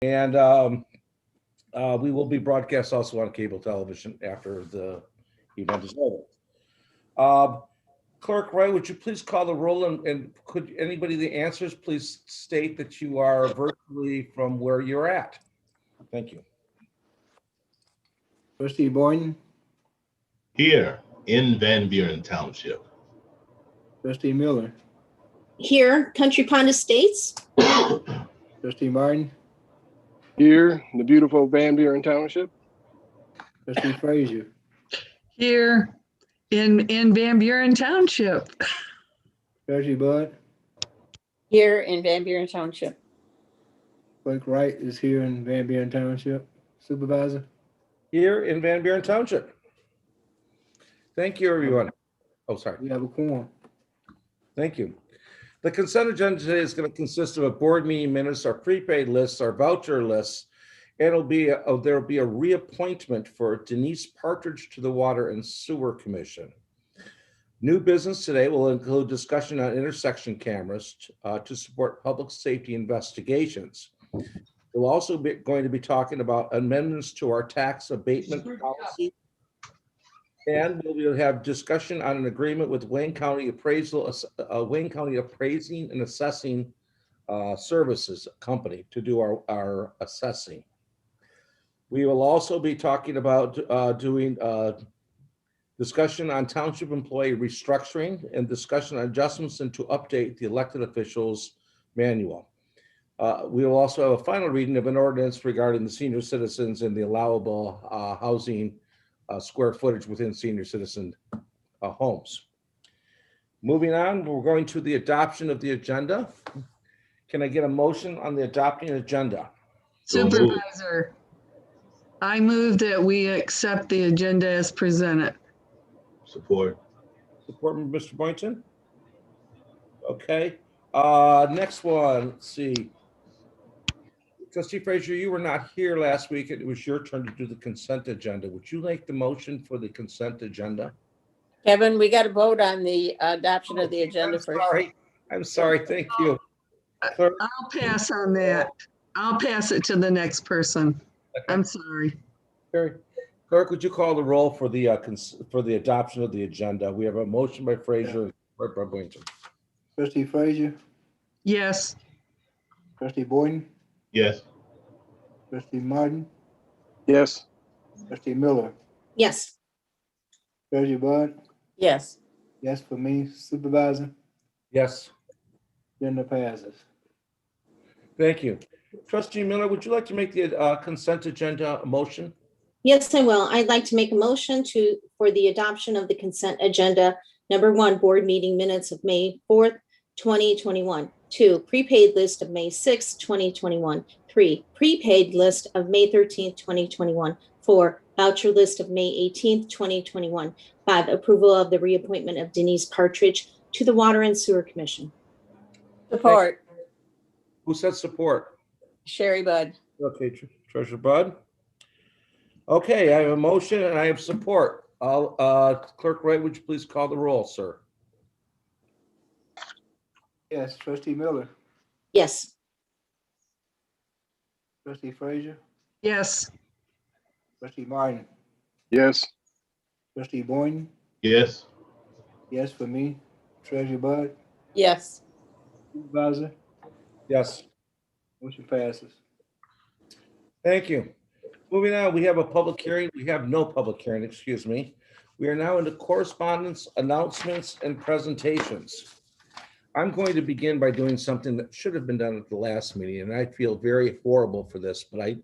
And we will be broadcast also on cable television after the event is over. Clerk Wright, would you please call the roll, and could anybody that answers please state that you are virtually from where you're at? Thank you. Trustee Boyden, Here in Van Buren Township. Trustee Miller, Here, Country Pond Estates. Trustee Martin, Here in the beautiful Van Buren Township. Trustee Frazier, Here in Van Buren Township. Treasury Bud, Here in Van Buren Township. Clerk Wright is here in Van Buren Township. Supervisor, Here in Van Buren Township. Thank you, everyone. Oh, sorry. we have a quorum. Thank you. The consent agenda today is going to consist of a board meeting minutes, our prepaid lists, our voucher lists, and there'll be a reappointment for Denise Partridge to the Water and Sewer Commission. New business today will include discussion on intersection cameras to support public safety investigations. We'll also be going to be talking about amendments to our tax abatement policy. And we'll have discussion on an agreement with Wayne County Appraising and Assessing Services Company to do our assessing. We will also be talking about doing discussion on township employee restructuring and discussion on adjustments and to update the elected officials manual. We will also have a final reading of an ordinance regarding the senior citizens and the allowable housing square footage within senior citizen homes. Moving on, we're going to the adoption of the agenda. Can I get a motion on the adopting agenda? Supervisor, I move that we accept the agenda as presented. Support. Support from Mr. Boynton? Okay. Next one, let's see. Trustee Frazier, you were not here last week. It was your turn to do the consent agenda. Would you like the motion for the consent agenda? Kevin, we got to vote on the adoption of the agenda first. I'm sorry. Thank you. Clerk, I'll pass on that. I'll pass it to the next person. I'm sorry. Clerk, would you call the roll for the adoption of the agenda? We have a motion by Frazier, support by Boynton. Trustee Frazier, Yes. Trustee Boyden, Yes. Trustee Martin, Yes. Trustee Miller, Yes. Treasury Bud, Yes. yes for me. Supervisor, Yes. agenda passes. Thank you. Trustee Miller, would you like to make the consent agenda a motion? Yes, I will. I'd like to make a motion for the adoption of the consent agenda. Number 1, board meeting minutes of May 4th, 2021. 2, prepaid list of May 6th, 2021. 3, prepaid list of May 13th, 2021. 4, voucher list of May 18th, 2021. 5, approval of the reappointment of Denise Partridge to the Water and Sewer Commission. Support. Who said support? Sherry Bud. Okay, Treasurer Bud. Okay, I have a motion and I have support. Clerk Wright, would you please call the roll, sir? Yes, Trustee Miller, Yes. Trustee Frazier, Yes. Trustee Martin, Yes. Trustee Boyden, Yes. yes for me. Treasury Bud, Yes. Supervisor, Yes. motion passes. Thank you. Moving on, we have a public hearing. We have no public hearing, excuse me. We are now into correspondence, announcements, and presentations. I'm going to begin by doing something that should have been done at the last meeting, and I feel very horrible for this, but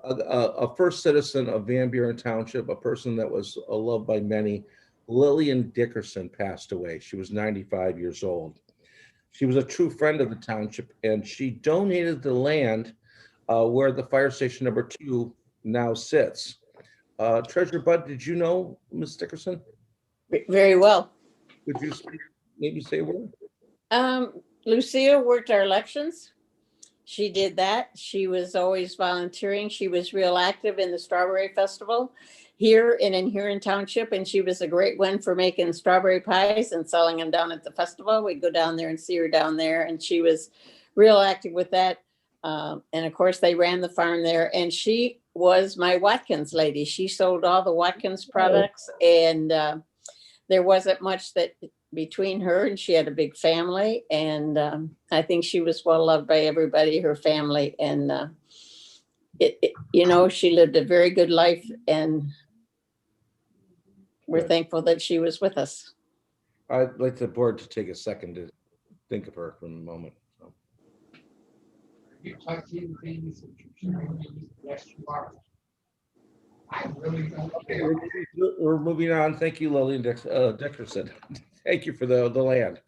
a first citizen of Van Buren Township, a person that was loved by many, Lillian Dickerson, passed away. She was 95 years old. She was a true friend of the township, and she donated the land where the fire station number 2 now sits. Treasurer Bud, did you know Ms. Dickerson? Very well. Could you maybe say a word? Lucia worked our elections. She did that. She was always volunteering. She was real active in the Strawberry Festival here in Huron Township, and she was a great one for making strawberry pies and selling them down at the festival. We'd go down there and see her down there, and she was real active with that. And of course, they ran the farm there, and she was my Watkins lady. She sold all the Watkins products, and there wasn't much that between her, and she had a big family, and I think she was well loved by everybody, her family, and she lived a very good life, and we're thankful that she was with us. I'd like the board to take a second to think of her for a moment. So. Okay, we're moving on. Thank you, Lillian Dickerson. Thank you for the land.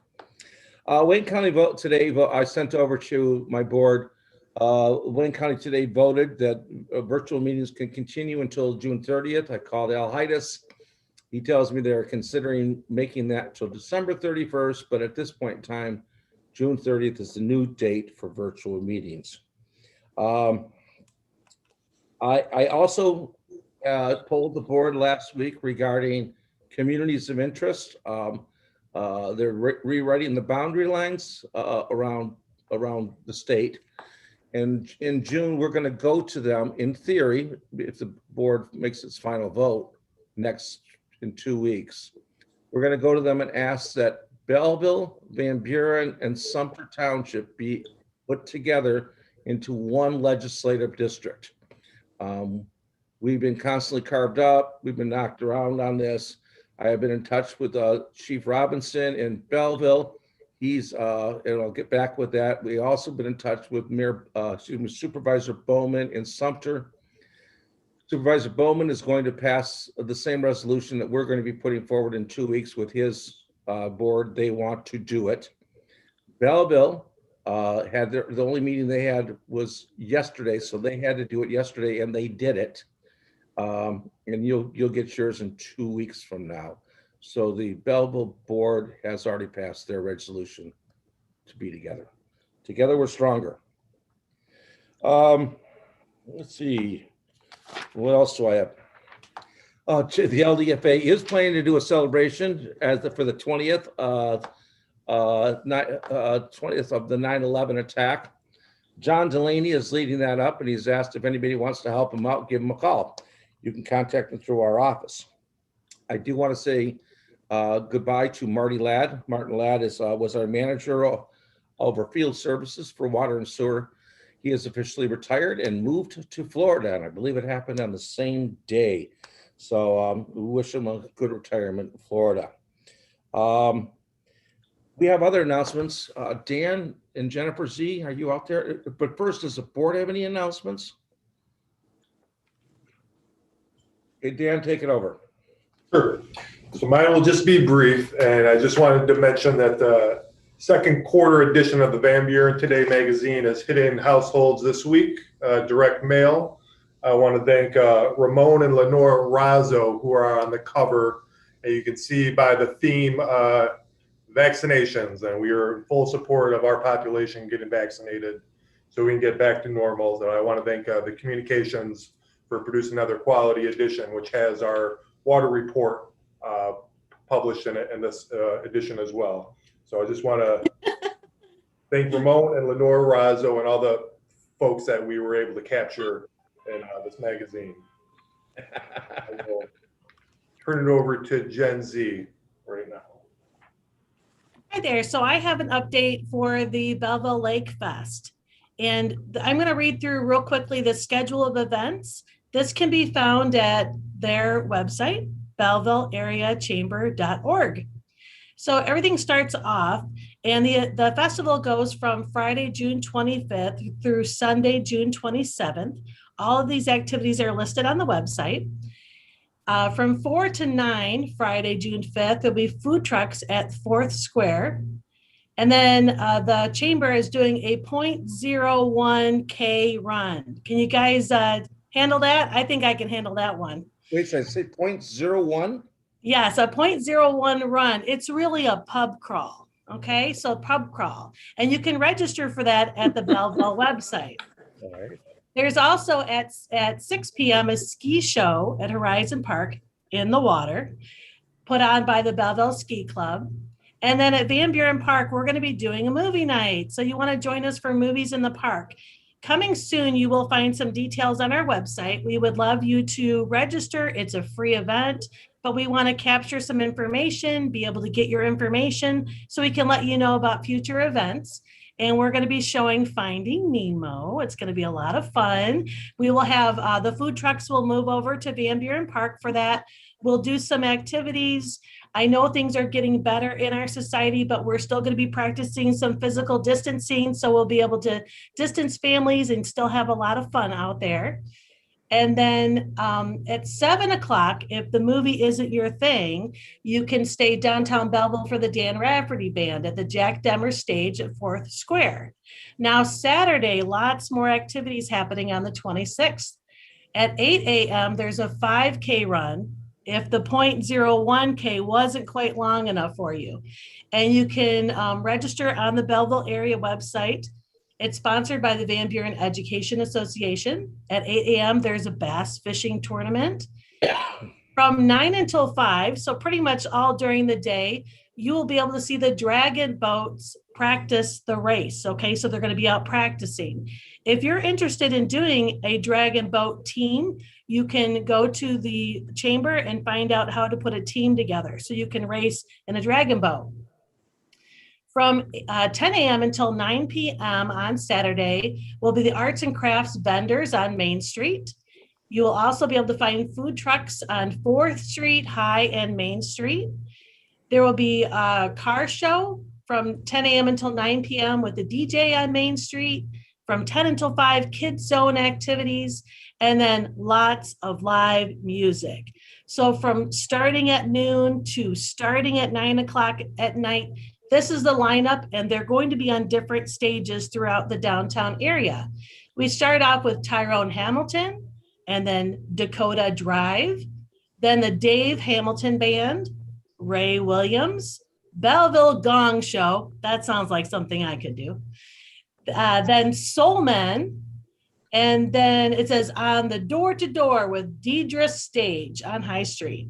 Wayne County vote today. I sent over to my board. Wayne County today voted that virtual meetings can continue until June 30th. I called Al Heides. He tells me they're considering making that till December 31st, but at this point in time, June 30th is the new date for virtual meetings. I also told the board last week regarding communities of interest. They're rewriting the boundary lines around the state. And in June, we're going to go to them in theory, if the board makes its final vote in 2 weeks. We're going to go to them and ask that Belleville, Van Buren, and Sumter Township be put together into one legislative district. We've been constantly carved up. We've been knocked around on this. I have been in touch with Chief Robinson in Belleville. He's, and I'll get back with that. We also been in touch with Supervisor Bowman in Sumter. Supervisor Bowman is going to pass the same resolution that we're going to be putting forward in 2 weeks with his board. They want to do it. Belleville had the only meeting they had was yesterday, so they had to do it yesterday, and they did it. And you'll get yours in 2 weeks from now. So the Belleville board has already passed their resolution to be together. Together we're stronger. Let's see. What else do I have? The LDFA is planning to do a celebration for the 20th, 20th of the 9/11 attack. John Delaney is leading that up, and he's asked if anybody wants to help him out, give him a call. You can contact him through our office. I do want to say goodbye to Marty Ladd. Martin Ladd was our manager over field services for water and sewer. He is officially retired and moved to Florida, and I believe it happened on the same day. So we wish him a good retirement in Florida. We have other announcements. Dan and Jennifer Z, are you out there? But first, does the board have any announcements? Okay, Dan, take it over. Sure. So mine will just be brief, and I just wanted to mention that the second quarter edition of the Van Buren Today magazine is hitting households this week, direct mail. I want to thank Ramon and Lenore Razzo, who are on the cover. And you can see by the theme, vaccinations, and we are in full support of our population getting vaccinated so we can get back to normal. And I want to thank the communications for producing another quality edition, which has our water report published in this edition as well. So I just want to thank Ramon and Lenore Razzo and all the folks that we were able to capture in this magazine. I will turn it over to Gen Z right now. Hi there. So I have an update for the Belleville Lake Fest. And I'm going to read through real quickly the schedule of events. This can be found at their website, BellevilleAreaChamber.org. So everything starts off, and the festival goes from Friday, June 25th through Sunday, June 27th. All of these activities are listed on the website. From 4 to 9, Friday, June 5th, there'll be food trucks at 4th Square. And then the chamber is doing a 0.01K run. Can you guys handle that? I think I can handle that one. Wait, so I say 0.01? Yes, a 0.01 run. It's really a pub crawl. Okay, so pub crawl. And you can register for that at the Belleville website. All right. There's also at 6 p.m. a ski show at Horizon Park in the water, put on by the Belleville Ski Club. And then at Van Buren Park, we're going to be doing a movie night. So you want to join us for movies in the park. coming soon, you will find some details on our website. We would love you to register. It's a free event, but we want to capture some information, be able to get your information so we can let you know about future events. And we're going to be showing Finding Nemo. It's going to be a lot of fun. We will have the food trucks will move over to Van Buren Park for that. We'll do some activities. I know things are getting better in our society, but we're still going to be practicing some physical distancing. So we'll be able to distance families and still have a lot of fun out there. And then at 7 o'clock, if the movie isn't your thing, you can stay downtown Belleville for the Dan Rafferty Band at the Jack Demmer stage at 4th Square. Now, Saturday, lots more activities happening on the 26th. At 8 a.m., there's a 5K run if the 0.01K wasn't quite long enough for you. And you can register on the Belleville area website. It's sponsored by the Van Buren Education Association. At 8 a.m., there's a bass fishing tournament. From 9 until 5, so pretty much all during the day, you will be able to see the dragon boats practice the race, okay? So they're going to be out practicing. If you're interested in doing a dragon boat team, you can go to the chamber and find out how to put a team together so you can race in a dragon boat. From 10 a.m. until 9 p.m. on Saturday will be the arts and crafts vendors on Main Street. You will also be able to find food trucks on 4th Street, High, and Main Street. There will be a car show from 10 a.m. until 9 p.m. with the DJ on Main Street. From 10 until 5, kids zone activities, and then lots of live music. So from starting at noon to starting at 9 o'clock at night, this is the lineup, and they're going to be on different stages throughout the downtown area. We start off with Tyrone Hamilton, and then Dakota Drive, then the Dave Hamilton Band, Ray Williams, Belleville Gong Show. That sounds like something I could do. Then Soul Men, and then it says on the door to door with Deidre Stage on High Street.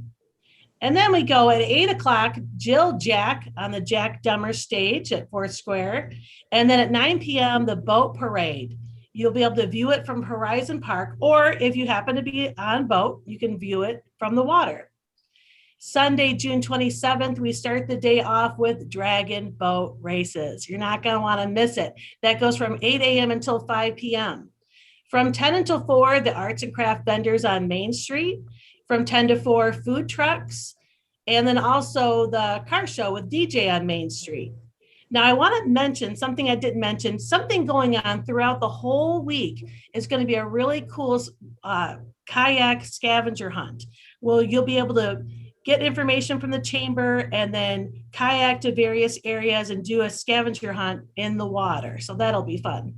And then we go at 8 o'clock, Jill Jack on the Jack Demmer stage at 4th Square. And then at 9 p.m., the boat parade. You'll be able to view it from Horizon Park, or if you happen to be on boat, you can view it from the water. Sunday, June 27th, we start the day off with dragon boat races. You're not going to want to miss it. That goes from 8 a.m. until 5 p.m. From 10 until 4, the arts and craft vendors on Main Street. From 10 to 4, food trucks. And then also the car show with DJ on Main Street. Now, I want to mention something I didn't mention. Something going on throughout the whole week is going to be a really cool kayak scavenger hunt. Well, you'll be able to get information from the chamber and then kayak to various areas and do a scavenger hunt in the water. So that'll be fun.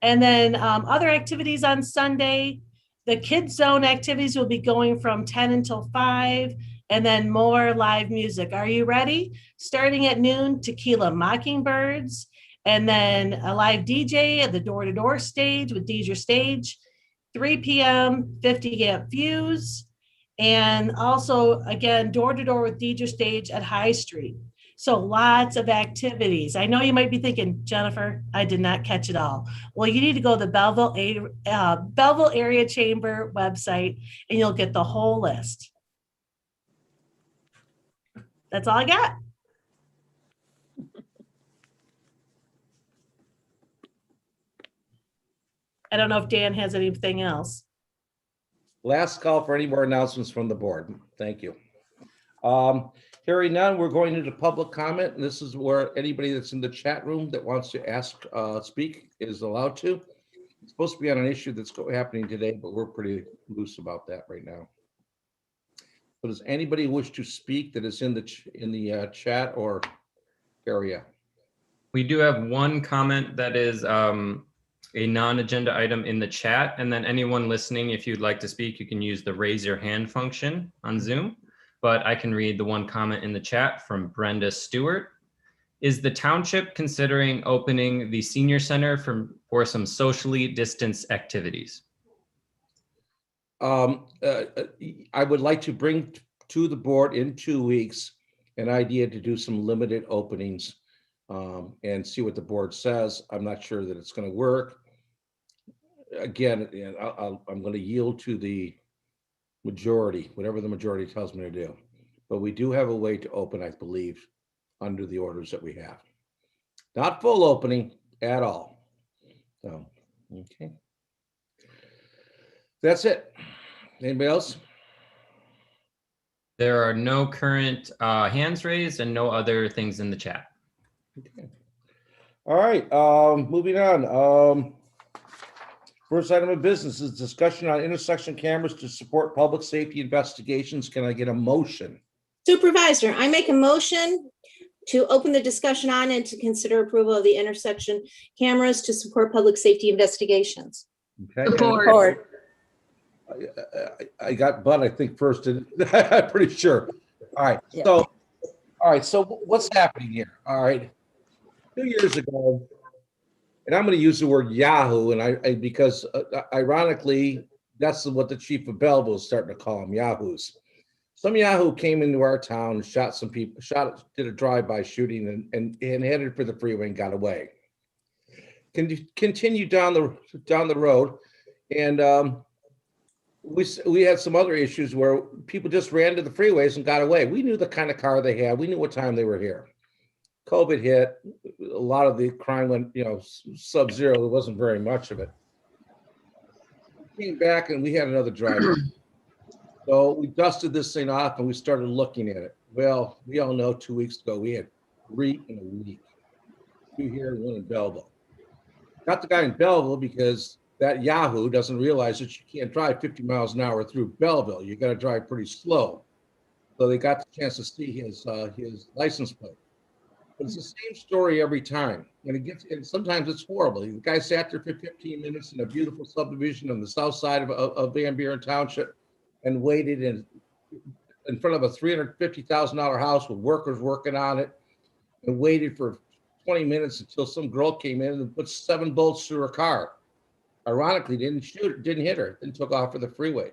And then other activities on Sunday, the kids zone activities will be going from 10 until 5, and then more live music. Are you ready? Starting at noon, Tequila Mockingbirds, and then a live DJ at the door-to-door stage with Deidre Stage, 3 p.m., 50 amp views. And also, again, door-to-door with Deidre Stage at High Street. So lots of activities. I know you might be thinking, Jennifer, I did not catch it all. Well, you need to go to the Belleville Area Chamber website, and you'll get the whole list. That's all I got. I don't know if Dan has anything else. Last call for any more announcements from the board. Thank you. Hearing none, we're going into public comment, and this is where anybody that's in the chat room that wants to speak is allowed to. It's supposed to be on an issue that's happening today, but we're pretty loose about that right now. So does anybody wish to speak that is in the chat or area? We do have one comment that is a non-agenda item in the chat, and then anyone listening, if you'd like to speak, you can use the raise your hand function on Zoom. But I can read the one comment in the chat from Brenda Stewart. Is the township considering opening the senior center for some socially distanced activities? I would like to bring to the board in 2 weeks an idea to do some limited openings and see what the board says. I'm not sure that it's going to work. again, and I'm going to yield to the majority, whatever the majority tells me to do. But we do have a way to open, I believe, under the orders that we have. Not full opening at all. So, okay. That's it. Anybody else? There are no current hands raised and no other things in the chat. Okay. All right, moving on. First item of business is discussion on intersection cameras to support public safety investigations. Can I get a motion? Supervisor, I make a motion to open the discussion on and to consider approval of the intersection cameras to support public safety investigations. Okay. Support. I got Bud, I think, first. I'm pretty sure. All right. Yeah. So, all right. So what's happening here? All right. 2 years ago, and I'm going to use the word Yahoo, and because ironically, that's what the chief of Belleville is starting to call them, Yahoos. Some Yahoo came into our town, shot some people, did a drive-by shooting, and headed for the freeway and got away. Continue down the road, and we had some other issues where people just ran to the freeways and got away. We knew the kind of car they had. We knew what time they were here. COVID hit. A lot of the crime went, sub-zero. There wasn't very much of it. Came back and we had another drive. So we dusted this thing off and we started looking at it. Well, we all know 2 weeks ago we had 3 in a week. 2 here and 1 in Belleville. Got the guy in Belleville because that Yahoo doesn't realize that you can't drive 50 miles an hour through Belleville. You got to drive pretty slow. So they got the chance to see his license plate. But it's the same story every time. And sometimes it's horrible. The guy sat there for 15 minutes in a beautiful subdivision on the south side of Van Buren Township and waited in front of a $350,000 house with workers working on it and waited for 20 minutes until some girl came in and put 7 bullets through her car. Ironically, didn't hit her, then took off for the freeway.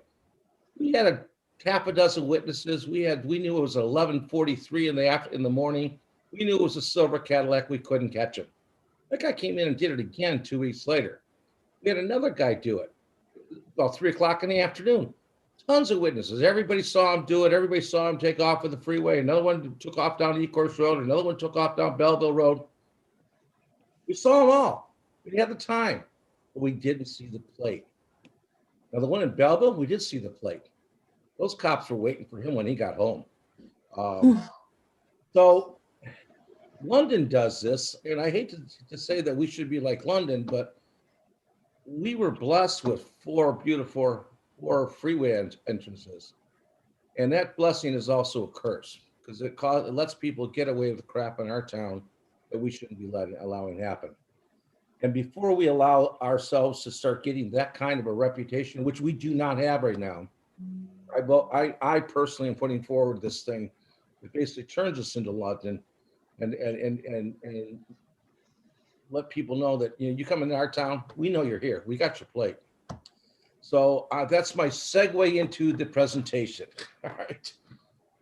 We had a half a dozen witnesses. We knew it was 11:43 in the morning. We knew it was a silver Cadillac. We couldn't catch him. That guy came in and did it again 2 weeks later. We had another guy do it about 3 o'clock in the afternoon. Tons of witnesses. Everybody saw him do it. Everybody saw him take off of the freeway. Another one took off down Ecorse Road. Another one took off down Belleville Road. We saw them all. We had the time, but we didn't see the plate. Now, the one in Belleville, we did see the plate. Those cops were waiting for him when he got home. So London does this, and I hate to say that we should be like London, but we were blessed with 4 beautiful freeway entrances. And that blessing is also a curse because it lets people get away with crap in our town that we shouldn't be allowing happen. And before we allow ourselves to start getting that kind of a reputation, which we do not have right now, I personally am putting forward this thing that basically turns us into London and let people know that you come into our town, we know you're here. We got your plate. So that's my segue into the presentation. All right.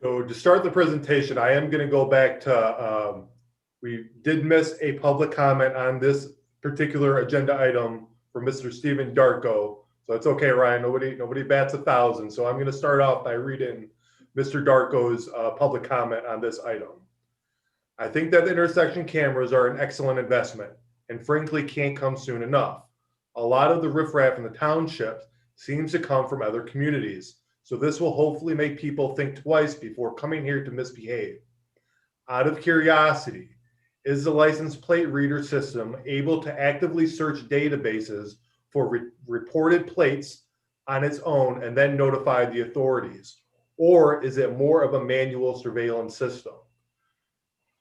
So to start the presentation, I am going to go back to, we did miss a public comment on this particular agenda item for Mr. Stephen Darko. So it's okay, Ryan, nobody bats 1,000. So I'm going to start off by reading Mr. Darko's public comment on this item. I think that the intersection cameras are an excellent investment and frankly can't come soon enough. A lot of the riffraff in the township seems to come from other communities. So this will hopefully make people think twice before coming here to misbehave. Out of curiosity, is the license plate reader system able to actively search databases for reported plates on its own and then notify the authorities? Or is it more of a manual surveillance system?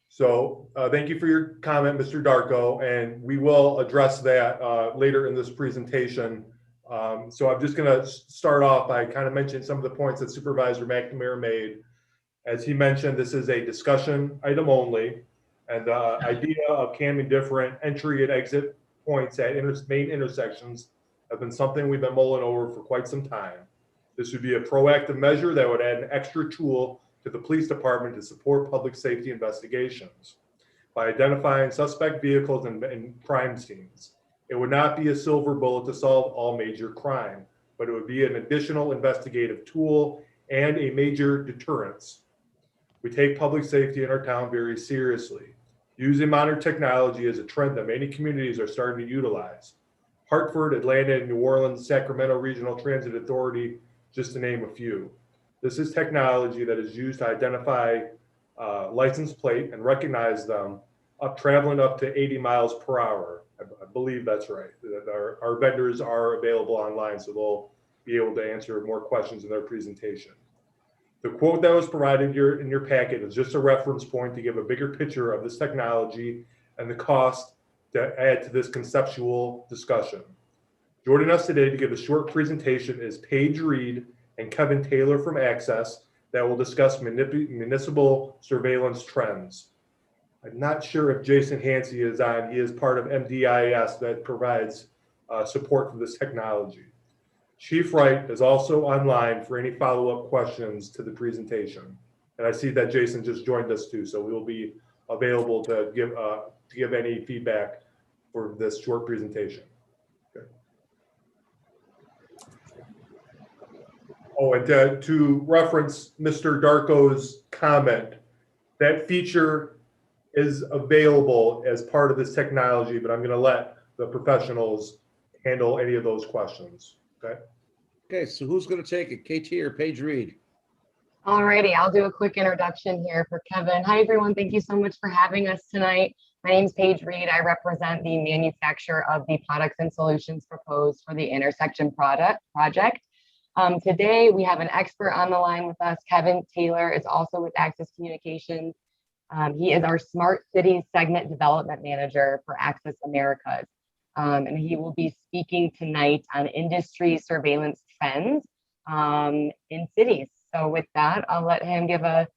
So thank you for your comment, Mr. Darko, and we will address that later in this presentation. So I'm just going to start off by kind of mentioning some of the points that Supervisor McNamara made. As he mentioned, this is a discussion item only, and the idea of camming different entry and exit points at main intersections have been something we've been mulling over for quite some time. This would be a proactive measure that would add an extra tool to the police department to support public safety investigations by identifying suspect vehicles and crime scenes. It would not be a silver bullet to solve all major crime, but it would be an additional investigative tool and a major deterrence. We take public safety in our town very seriously. Using modern technology is a trend that many communities are starting to utilize. Hartford, Atlanta, and New Orleans, Sacramento Regional Transit Authority, just to name a few. This is technology that is used to identify license plate and recognize them traveling up to 80 miles per hour. I believe that's right. Our vendors are available online, so they'll be able to answer more questions in their presentation. The quote that was provided in your packet is just a reference point to give a bigger picture of this technology and the cost to add to this conceptual discussion. Joining us today to give a short presentation is Paige Reed and Kevin Taylor from Access that will discuss municipal surveillance trends. I'm not sure if Jason Hansey is on. He is part of MDIS that provides support for this technology. Chief Wright is also online for any follow-up questions to the presentation. And I see that Jason just joined us too, so we will be available to give any feedback for this short presentation. Okay. Oh, and to reference Mr. Darko's comment, that feature is available as part of this technology, but I'm going to let the professionals handle any of those questions. Okay. Okay, so who's going to take it, KT or Paige Reed? Alrighty, I'll do a quick introduction here for Kevin. Hi, everyone. Thank you so much for having us tonight. My name is Paige Reed. I represent the manufacturer of the products and solutions proposed for the intersection project. Today, we have an expert on the line with us. Kevin Taylor is also with Access Communications. He is our Smart Cities Segment Development Manager for Access Americas. And he will be speaking tonight on industry surveillance trends in cities. So with that, I'll let him give a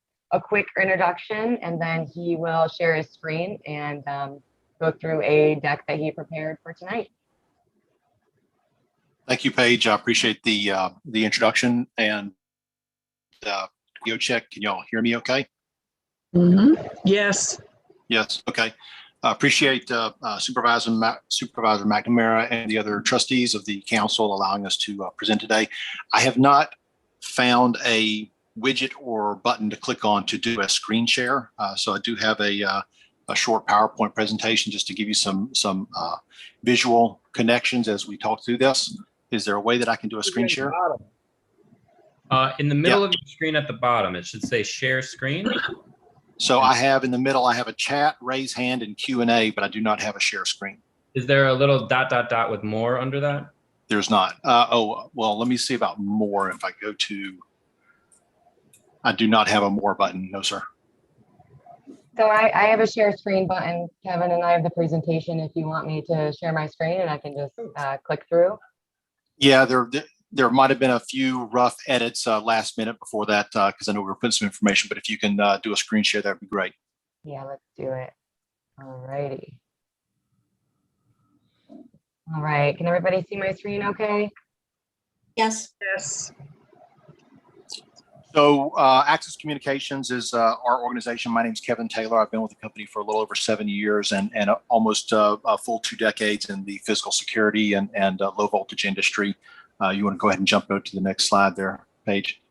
quick introduction, and then he will share his screen and go through a deck that he prepared for tonight. Thank you, Paige. I appreciate the introduction and audio check. Can y'all hear me okay? Yes. Yes. Okay. I appreciate Supervisor McNamara and the other trustees of the council allowing us to present today. I have not found a widget or button to click on to do a screen share. So I do have a short PowerPoint presentation just to give you some visual connections as we talk through this. Is there a way that I can do a screen share? In the middle of your screen at the bottom, it should say share screen. So I have in the middle, I have a chat, raise hand, and Q&A, but I do not have a share screen. Is there a little ... with more under that? There's not. Oh, well, let me see about more. If I go to, I do not have a more button. No, sir. So I have a share screen button, Kevin, and I have the presentation if you want me to share my screen, and I can just click through. Yeah, there might have been a few rough edits last minute before that because I know we were putting some information, but if you can do a screen share, that'd be great. Yeah, let's do it. All righty. All right, can everybody see my screen okay? Yes. Yes. So Access Communications is our organization. My name is Kevin Taylor. I've been with the company for a little over 7 years and almost a full 2 decades in the physical security and low voltage industry. You want to go ahead and jump over to the next slide there, Paige.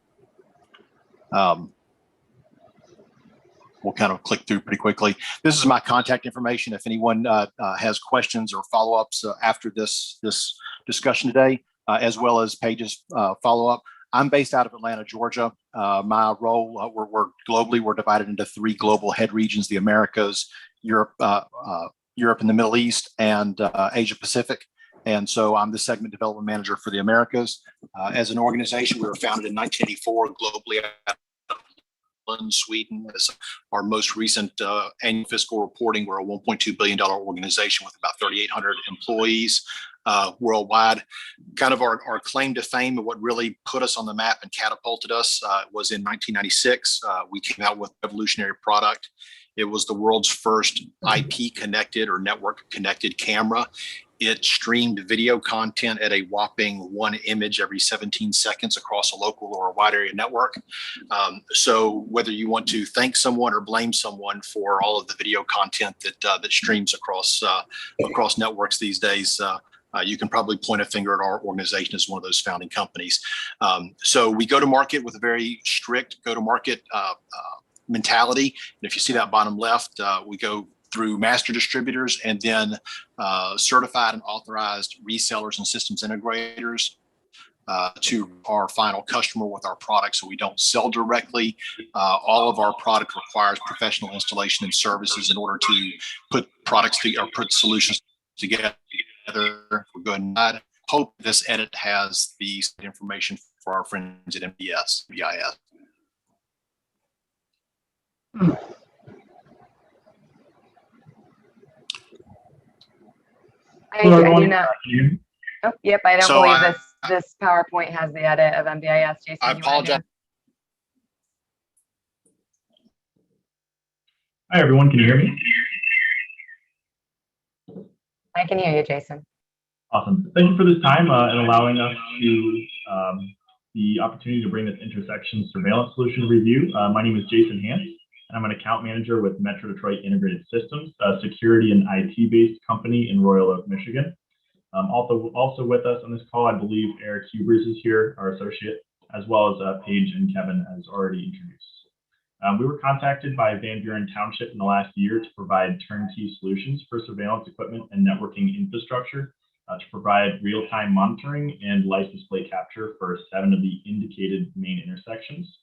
We'll kind of click through pretty quickly. This is my contact information. If anyone has questions or follow-ups after this discussion today, as well as Paige's follow-up. I'm based out of Atlanta, Georgia. My role, we're divided into 3 global head regions: the Americas, Europe and the Middle East, and Asia Pacific. And so I'm the segment development manager for the Americas. As an organization, we were founded in 1984 globally out of Sweden. As our most recent annual fiscal reporting, we're a $1.2 billion organization with about 3,800 employees worldwide. Kind of our claim to fame and what really put us on the map and catapulted us was in 1996. We came out with a revolutionary product. It was the world's first IP connected or network connected camera. It streamed video content at a whopping 1 image every 17 seconds across a local or a wide area network. So whether you want to thank someone or blame someone for all of the video content that streams across networks these days, you can probably point a finger at our organization as one of those founding companies. So we go to market with a very strict go-to-market mentality. And if you see that bottom left, we go through master distributors and then certified and authorized resellers and systems integrators to our final customer with our product. So we don't sell directly. All of our product requires professional installation and services in order to put products or put solutions together. We're going to hope this edit has the information for our friends at MBS, BIS. I do not. Oh, yep. I don't believe this PowerPoint has the edit of MBIS. Jason, I apologize. Hi, everyone. Can you hear me? I can hear you, Jason. Awesome. Thank you for this time and allowing us to the opportunity to bring this intersection surveillance solution review. My name is Jason Hance, and I'm an account manager with Metro Detroit Integrated Systems, a security and IT-based company in Royal Oak, Michigan. Also with us on this call, I believe Eric Hubers is here, our associate, as well as Paige and Kevin, as already introduced. We were contacted by Van Buren Township in the last year to provide turnkey solutions for surveillance equipment and networking infrastructure to provide real-time monitoring and license plate capture for 7 of the indicated main intersections.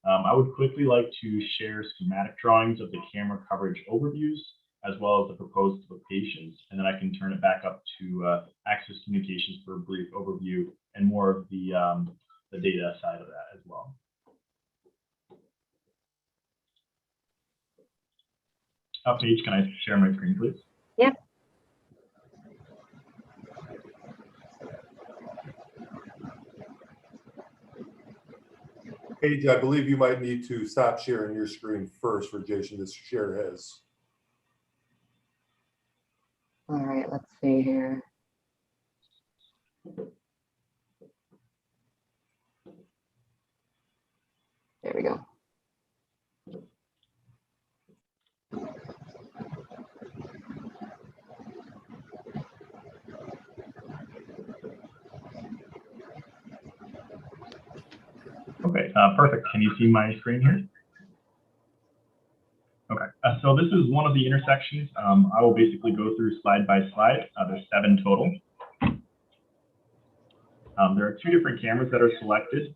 I would quickly like to share schematic drawings of the camera coverage overviews, as well as the proposed locations, and then I can turn it back up to Access Communications for a brief overview and more of the data side of that as well. Paige, can I share my screen, please? Yep. Paige, I believe you might need to stop sharing your screen first for Jason to share his. All right, let's see here. There we go. Okay, perfect. Can you see my screen here? Okay, so this is one of the intersections. I will basically go through slide by slide. There's 7 total. There are 2 different cameras that are selected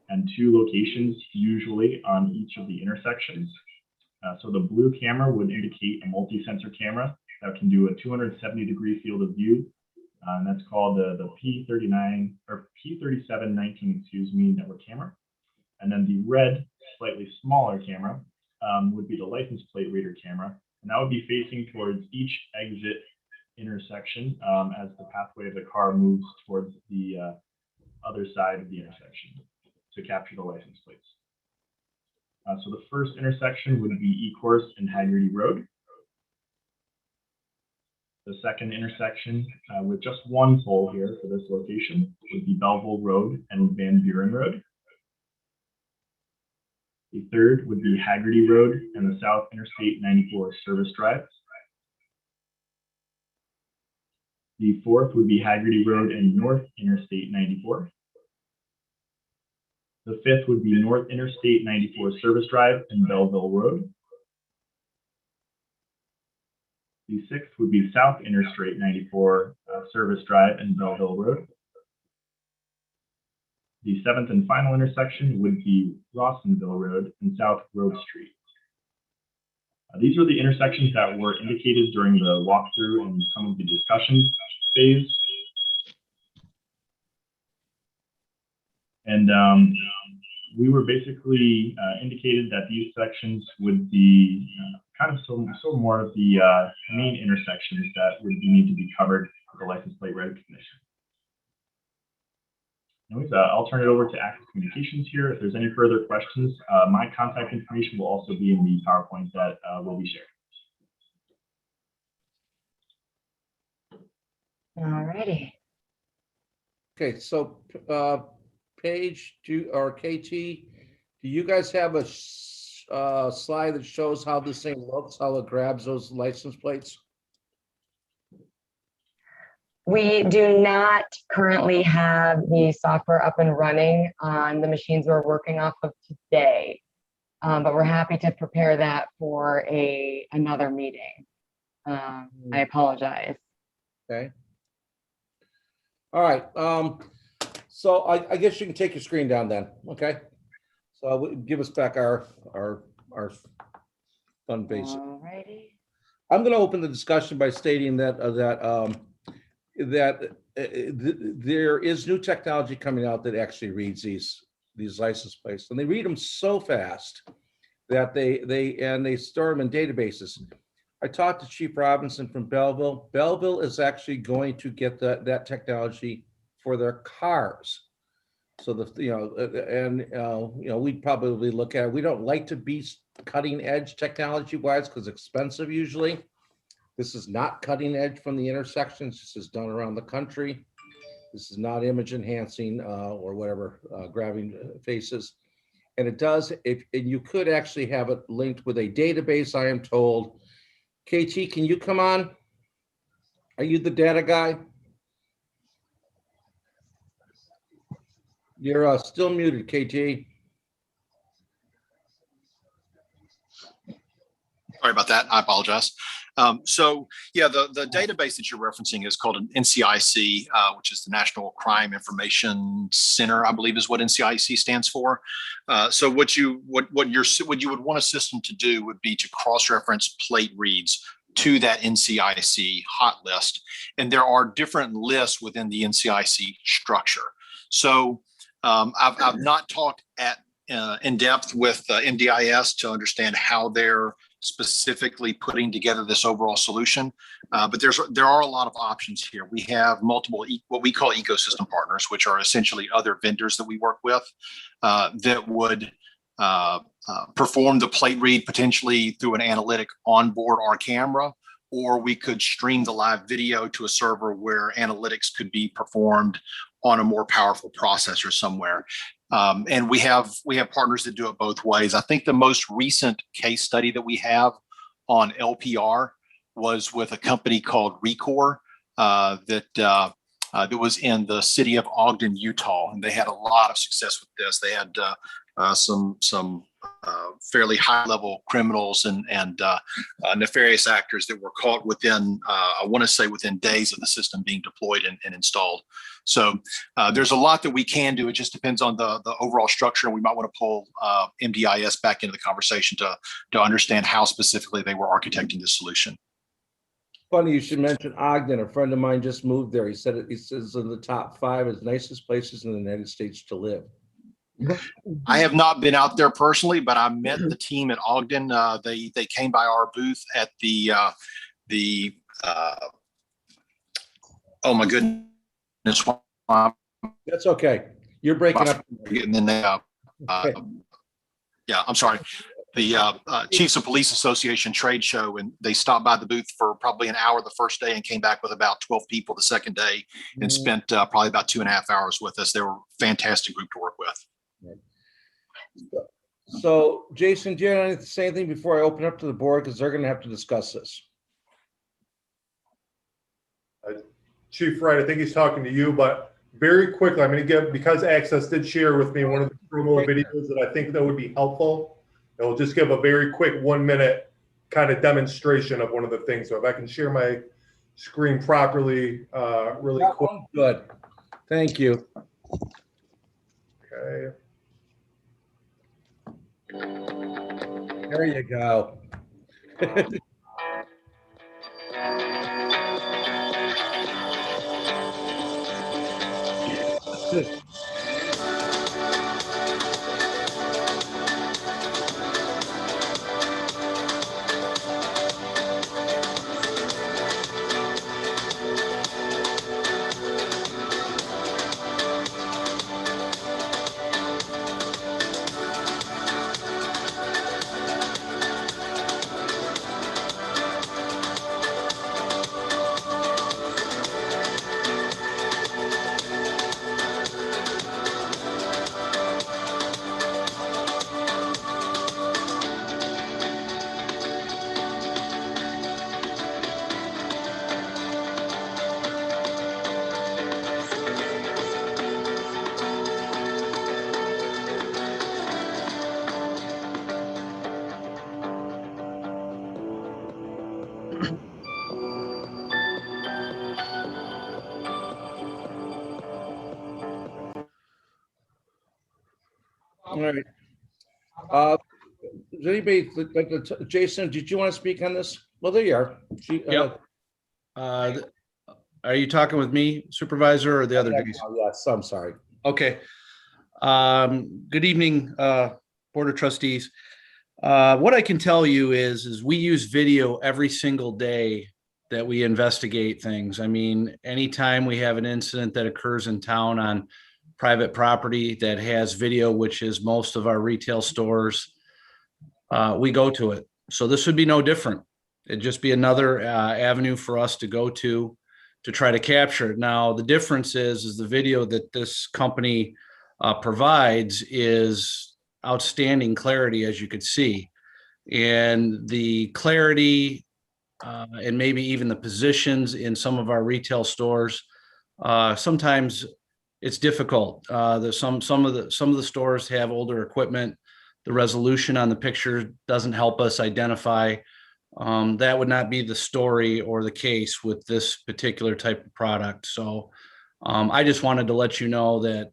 and 2 locations usually on each of the intersections. So the blue camera would indicate a multi-sensor camera that can do a 270-degree field of view. And that's called the P39 or P3719, excuse me, network camera. And then the red, slightly smaller camera would be the license plate reader camera, and that would be facing towards each exit intersection as the pathway of the car moves towards the other side of the intersection to capture the license plates. So the first intersection would be Ecorse and Haggerty Road. The second intersection with just 1 pole here for this location would be Belleville Road and Van Buren Road. The third would be Haggerty Road and the South Interstate 94 Service Drive. The fourth would be Haggerty Road and North Interstate 94. The fifth would be North Interstate 94 Service Drive and Belleville Road. The sixth would be South Interstate 94 Service Drive and Belleville Road. The 7th and final intersection would be Rawsonville Road and South Grove Street. These are the intersections that were indicated during the walkthrough and some of the discussion phase. And we were basically indicated that these sections would be kind of so more of the main intersections that would need to be covered for the license plate recognition. Anyways, I'll turn it over to Access Communications here. If there's any further questions, my contact information will also be in the PowerPoint that will be shared. All righty. Okay, so Paige, or KT, do you guys have a slide that shows how this thing looks, how it grabs those license plates? We do not currently have the software up and running on the machines we're working off of today, but we're happy to prepare that for another meeting. I apologize. Okay. All right. So I guess you can take your screen down then. Okay. So give us back our fun basic. All righty. I'm going to open the discussion by stating that there is new technology coming out that actually reads these license plates, and they read them so fast that they store them in databases. I talked to Chief Robinson from Belleville. Belleville is actually going to get that technology for their cars. So we'd probably look at it. We don't like to be cutting edge technology wise because it's expensive usually. This is not cutting edge from the intersections. This is done around the country. This is not image enhancing or whatever, grabbing faces. And it does, and you could actually have it linked with a database, I am told. KT, can you come on? Are you the data guy? You're still muted, KT. Sorry about that. I apologize. So yeah, the database that you're referencing is called an NCIC, which is the National Crime Information Center, I believe is what NCIC stands for. So what you would want a system to do would be to cross-reference plate reads to that NCIC hot list. And there are different lists within the NCIC structure. So I've not talked in depth with MDIS to understand how they're specifically putting together this overall solution. But there are a lot of options here. We have multiple what we call ecosystem partners, which are essentially other vendors that we work with that would perform the plate read potentially through an analytic on board our camera, or we could stream the live video to a server where analytics could be performed on a more powerful processor somewhere. And we have partners that do it both ways. I think the most recent case study that we have on LPR was with a company called Recor that was in the city of Ogden, Utah, and they had a lot of success with this. They had some fairly high-level criminals and nefarious actors that were caught within, I want to say, within days of the system being deployed and installed. So there's a lot that we can do. It just depends on the overall structure. We might want to pull MDIS back into the conversation to understand how specifically they were architecting this solution. Funny you should mention Ogden. A friend of mine just moved there. He said he says in the top 5 as nicest places in the United States to live. I have not been out there personally, but I met the team at Ogden. They came by our booth at the oh my goodness. That's okay. You're breaking up. And then they, yeah, I'm sorry. The Chiefs of Police Association trade show, and they stopped by the booth for probably an hour the first day and came back with about 12 people the second day and spent probably about 2.5 hours with us. They were a fantastic group to work with. So, Jason, do you have to say anything before I open up to the board? Because they're going to have to discuss this. Chief Wright, I think he's talking to you, but very quickly, I'm going to give, because Access did share with me one of the promo videos that I think that would be helpful. It will just give a very quick 1-minute kind of demonstration of one of the things. So if I can share my screen properly, really quick. Good. Thank you. Okay. There you go. Good. All right. Does anybody Jason, did you want to speak on this? Well, there you are. Yep. Are you talking with me, Supervisor, or the other duties? Yes, I'm sorry. Okay. Good evening, Board of Trustees. What I can tell you is we use video every single day that we investigate things. I mean, anytime we have an incident that occurs in town on private property that has video, which is most of our retail stores, we go to it. So this would be no different. It'd just be another avenue for us to go to try to capture it. Now, the difference is the video that this company provides is outstanding clarity, as you could see. And the clarity and maybe even the positions in some of our retail stores, sometimes it's difficult. There's some of the stores have older equipment. The resolution on the picture doesn't help us identify. That would not be the story or the case with this particular type of product. So I just wanted to let you know that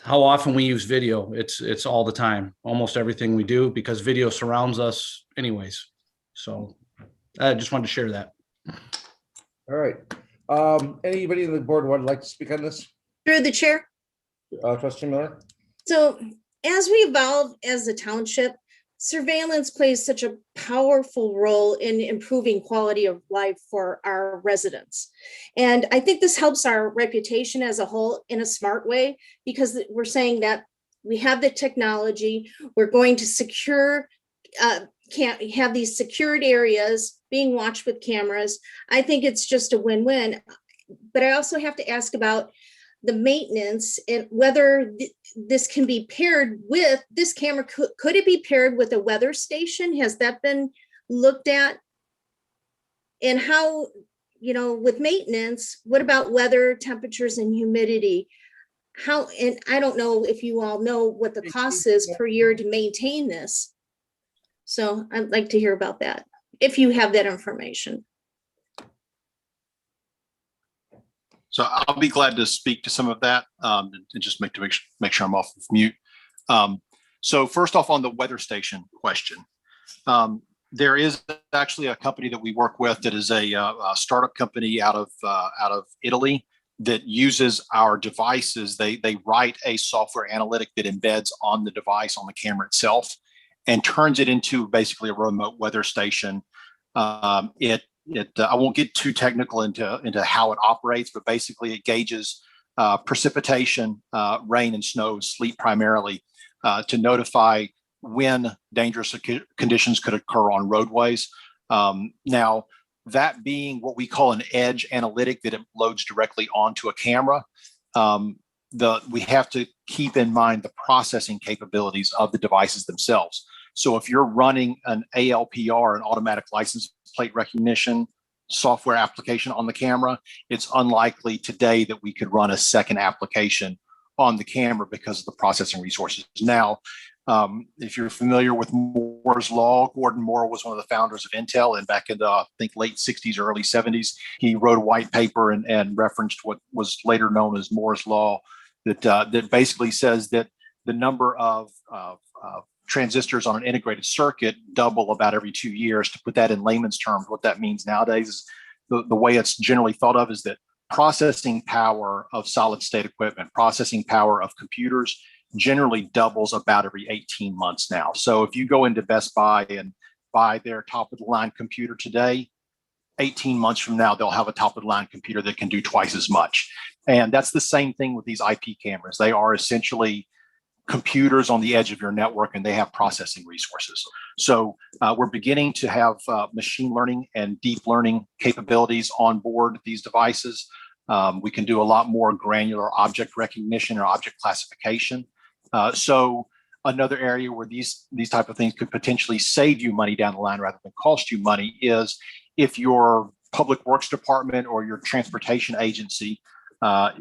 how often we use video. It's all the time, almost everything we do, because video surrounds us anyways. So I just wanted to share that. All right. Anybody in the board would like to speak on this? Through the chair. Trustee Miller? So as we evolve as a township, surveillance plays such a powerful role in improving quality of life for our residents. And I think this helps our reputation as a whole in a smart way, because we're saying that we have the technology, we're going to secure, can't have these secured areas being watched with cameras. I think it's just a win-win. But I also have to ask about the maintenance and whether this can be paired with this camera. Could it be paired with a weather station? Has that been looked at? And how, with maintenance, what about weather, temperatures, and humidity? And I don't know if you all know what the cost is per year to maintain this. So I'd like to hear about that, if you have that information. So I'll be glad to speak to some of that and just make sure I'm off of mute. So first off, on the weather station question, there is actually a company that we work with that is a startup company out of Italy that uses our devices. They write a software analytic that embeds on the device, on the camera itself, and turns it into basically a remote weather station. I won't get too technical into how it operates, but basically it gauges precipitation, rain and snow, sleet primarily, to notify when dangerous conditions could occur on roadways. Now, that being what we call an edge analytic that it loads directly onto a camera, we have to keep in mind the processing capabilities of the devices themselves. So if you're running an ALPR, an automatic license plate recognition software application on the camera, it's unlikely today that we could run a second application on the camera because of the processing resources. Now, if you're familiar with Moore's Law, Gordon Moore was one of the founders of Intel, and back in the, I think, late 60s or early 70s, he wrote a white paper and referenced what was later known as Moore's Law, that basically says that the number of transistors on an integrated circuit double about every 2 years. To put that in layman's terms, what that means nowadays is the way it's generally thought of is that processing power of solid state equipment, processing power of computers generally doubles about every 18 months now. So if you go into Best Buy and buy their top of the line computer today, 18 months from now, they'll have a top of the line computer that can do twice as much. And that's the same thing with these IP cameras. They are essentially computers on the edge of your network, and they have processing resources. So we're beginning to have machine learning and deep learning capabilities on board these devices. We can do a lot more granular object recognition or object classification. So another area where these type of things could potentially save you money down the line rather than cost you money is if your public works department or your transportation agency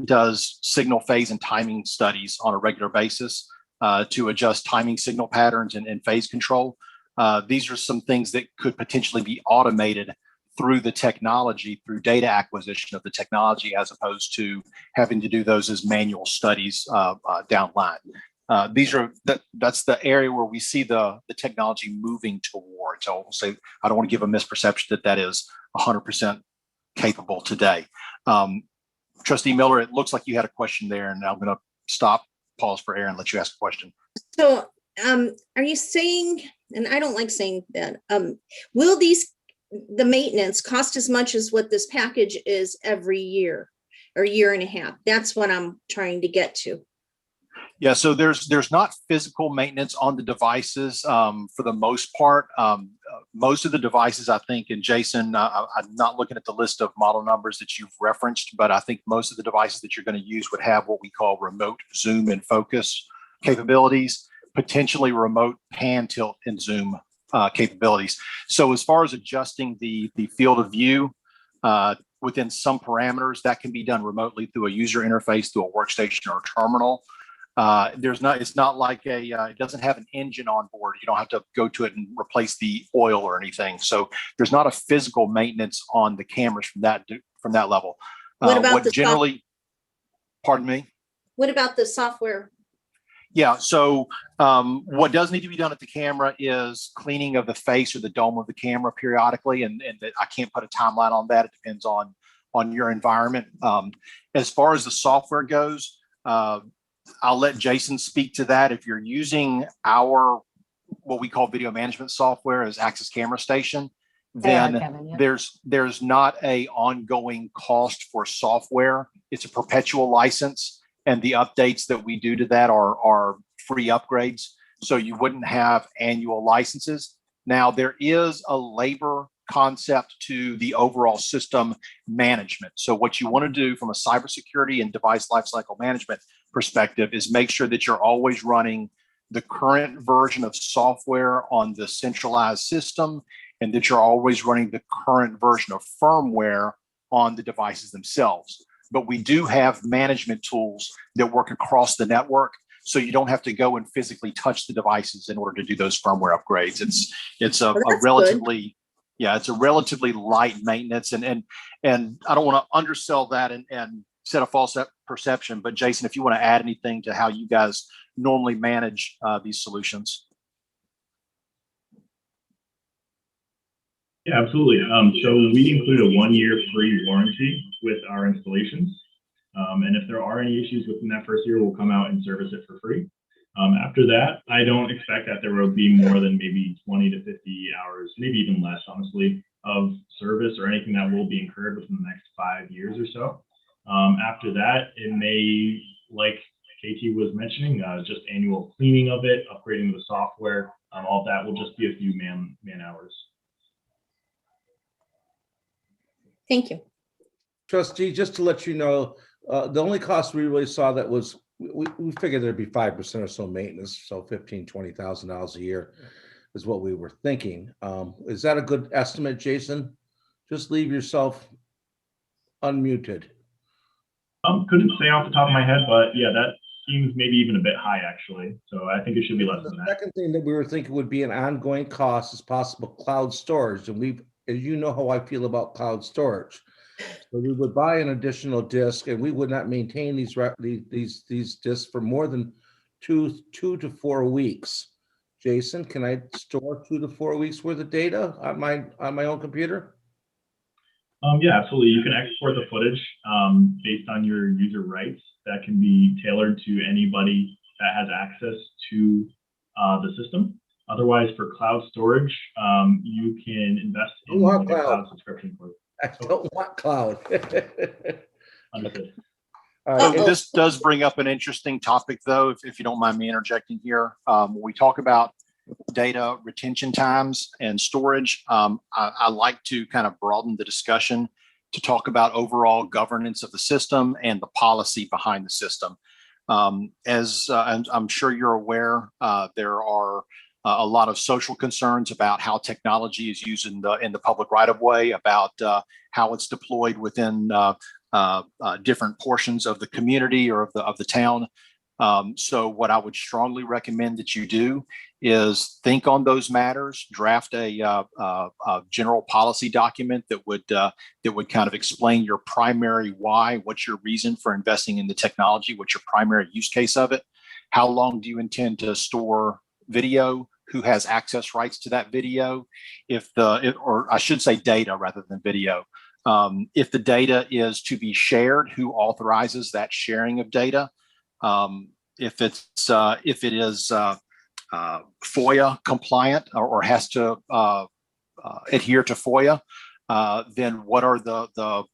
does signal phase and timing studies on a regular basis to adjust timing signal patterns and phase control. These are some things that could potentially be automated through the technology, through data acquisition of the technology, as opposed to having to do those as manual studies down line. That's the area where we see the technology moving towards. So I'll say, I don't want to give a misperception that is 100% capable today. Trustee Miller, it looks like you had a question there, and I'm going to stop, pause for air, and let you ask a question. So are you saying, and I don't like saying that, will the maintenance cost as much as what this package is every year or year and a half? That's what I'm trying to get to. Yeah, so there's not physical maintenance on the devices for the most part. Most of the devices, I think, and Jason, I'm not looking at the list of model numbers that you've referenced, but I think most of the devices that you're going to use would have what we call remote zoom and focus capabilities, potentially remote pan, tilt, and zoom capabilities. So as far as adjusting the field of view within some parameters, that can be done remotely through a user interface, through a workstation or a terminal. It's not like it doesn't have an engine on board. You don't have to go to it and replace the oil or anything. So there's not a physical maintenance on the cameras from that level. What about Pardon me? What about the software? Yeah. So what does need to be done at the camera is cleaning of the face or the dome of the camera periodically. And I can't put a timeline on that. It depends on your environment. As far as the software goes, I'll let Jason speak to that. If you're using what we call video management software as Access Camera Station, then Kevin, yeah. there's not a ongoing cost for software. It's a perpetual license, and the updates that we do to that are free upgrades. So you wouldn't have annual licenses. Now, there is a labor concept to the overall system management. So what you want to do from a cybersecurity and device lifecycle management perspective is make sure that you're always running the current version of software on the centralized system, and that you're always running the current version of firmware on the devices themselves. But we do have management tools that work across the network, so you don't have to go and physically touch the devices in order to do those firmware upgrades. It's a relatively it's a relatively light maintenance, and I don't want to undersell that and set a false perception. But Jason, if you want to add anything to how you guys normally manage these solutions. Yeah, absolutely. So we include a 1-year free warranty with our installations. And if there are any issues within that first year, we'll come out and service it for free. After that, I don't expect that there will be more than maybe 20 to 50 hours, maybe even less, honestly, of service or anything that will be incurred within the next 5 years or so. After that, it may, like KT was mentioning, just annual cleaning of it, upgrading the software, all of that will just be a few man hours. Thank you. Trustee, just to let you know, the only cost we really saw that was, we figured there'd be 5% or so maintenance, so $15,000, $20,000 a year is what we were thinking. Is that a good estimate, Jason? Just leave yourself unmuted. Couldn't say off the top of my head, but yeah, that seems maybe even a bit high, actually. So I think it should be less than that. The second thing that we were thinking would be an ongoing cost is possible cloud storage. And as you know how I feel about cloud storage. So we would buy an additional disk, and we would not maintain these disks for more than two to 4 weeks. Jason, can I store 2 to 4 weeks worth of data on my own computer? Yeah, absolutely. You can export the footage based on your user rights. That can be tailored to anybody that has access to the system. Otherwise, for cloud storage, you can invest in a cloud subscription for it. I don't want cloud. Understood. This does bring up an interesting topic, though, if you don't mind me interjecting here. When we talk about data retention times and storage, I like to kind of broaden the discussion to talk about overall governance of the system and the policy behind the system. As I'm sure you're aware, there are a lot of social concerns about how technology is used in the public right of way, about how it's deployed within different portions of the community or of the town. So what I would strongly recommend that you do is think on those matters, draft a general policy document that would kind of explain your primary why, what's your reason for investing in the technology, what's your primary use case of it. How long do you intend to store video? Who has access rights to that video? Or I should say data rather than video. If the data is to be shared, who authorizes that sharing of data? If it is FOIA compliant or has to adhere to FOIA, then what are the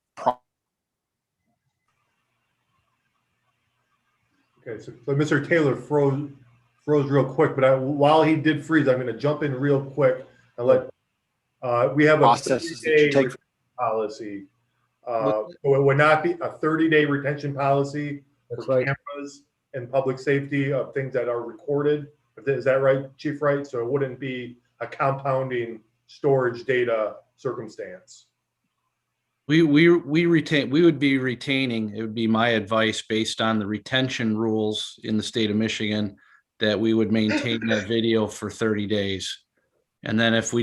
Okay, so Mr. Taylor froze real quick, but while he did freeze, I'm going to jump in real quick and let we have a processes that you 30-day take? policy. So it would not be a 30-day retention policy That's for right. cameras and public safety of things that are recorded. Is that right, Chief Wright? So it wouldn't be a compounding storage data circumstance. We would be retaining, it would be my advice based on the retention rules in the state of Michigan, that we would maintain that video for 30 days. And then if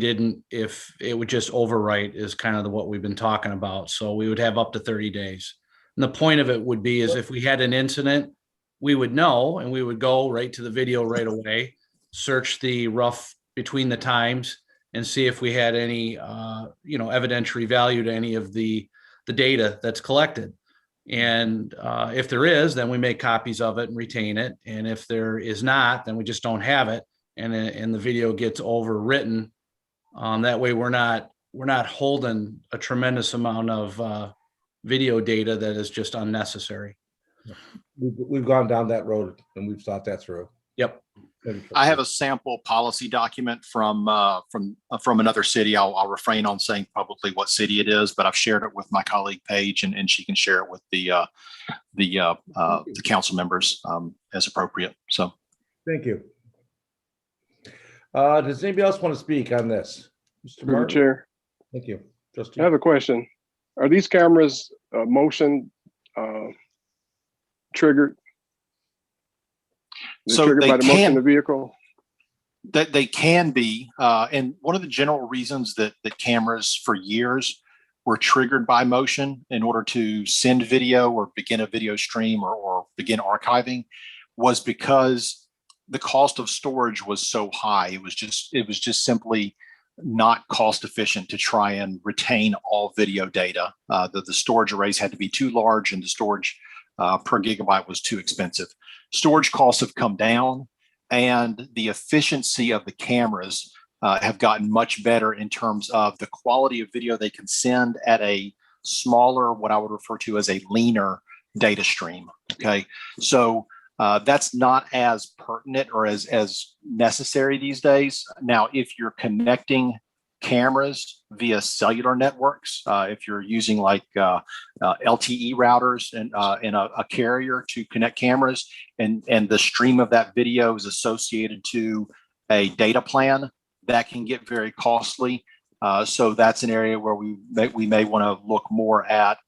it would just overwrite is kind of what we've been talking about. So we would have up to 30 days. And the point of it would be is if we had an incident, we would know and we would go right to the video right away, search the rough between the times and see if we had any, evidentiary value to any of the data that's collected. And if there is, then we make copies of it and retain it. And if there is not, then we just don't have it. And the video gets overwritten. That way we're not holding a tremendous amount of video data that is just unnecessary. We've gone down that road and we've thought that through. Yep. I have a sample policy document from another city. I'll refrain on saying publicly what city it is, but I've shared it with my colleague Paige, and she can share it with the council members as appropriate. So, Thank you. Does anybody else want to speak on this? Mr. Through the Martin? chair, Thank you. Trustee. I have a question. Are these cameras motion triggered? They're So triggered they by the motion can- of the vehicle? that they can be, and one of the general reasons that cameras for years were triggered by motion in order to send video or begin a video stream or begin archiving was because the cost of storage was so high. It was just simply not cost efficient to try and retain all video data. The storage arrays had to be too large and the storage per gigabyte was too expensive. Storage costs have come down and the efficiency of the cameras have gotten much better in terms of the quality of video they can send at a smaller, what I would refer to as a leaner data stream. Okay. So that's not as pertinent or as necessary these days. Now, if you're connecting cameras via cellular networks, if you're using like LTE routers and a carrier to connect cameras, and the stream of that video is associated to a data plan, that can get very costly. So that's an area where we may want to look more at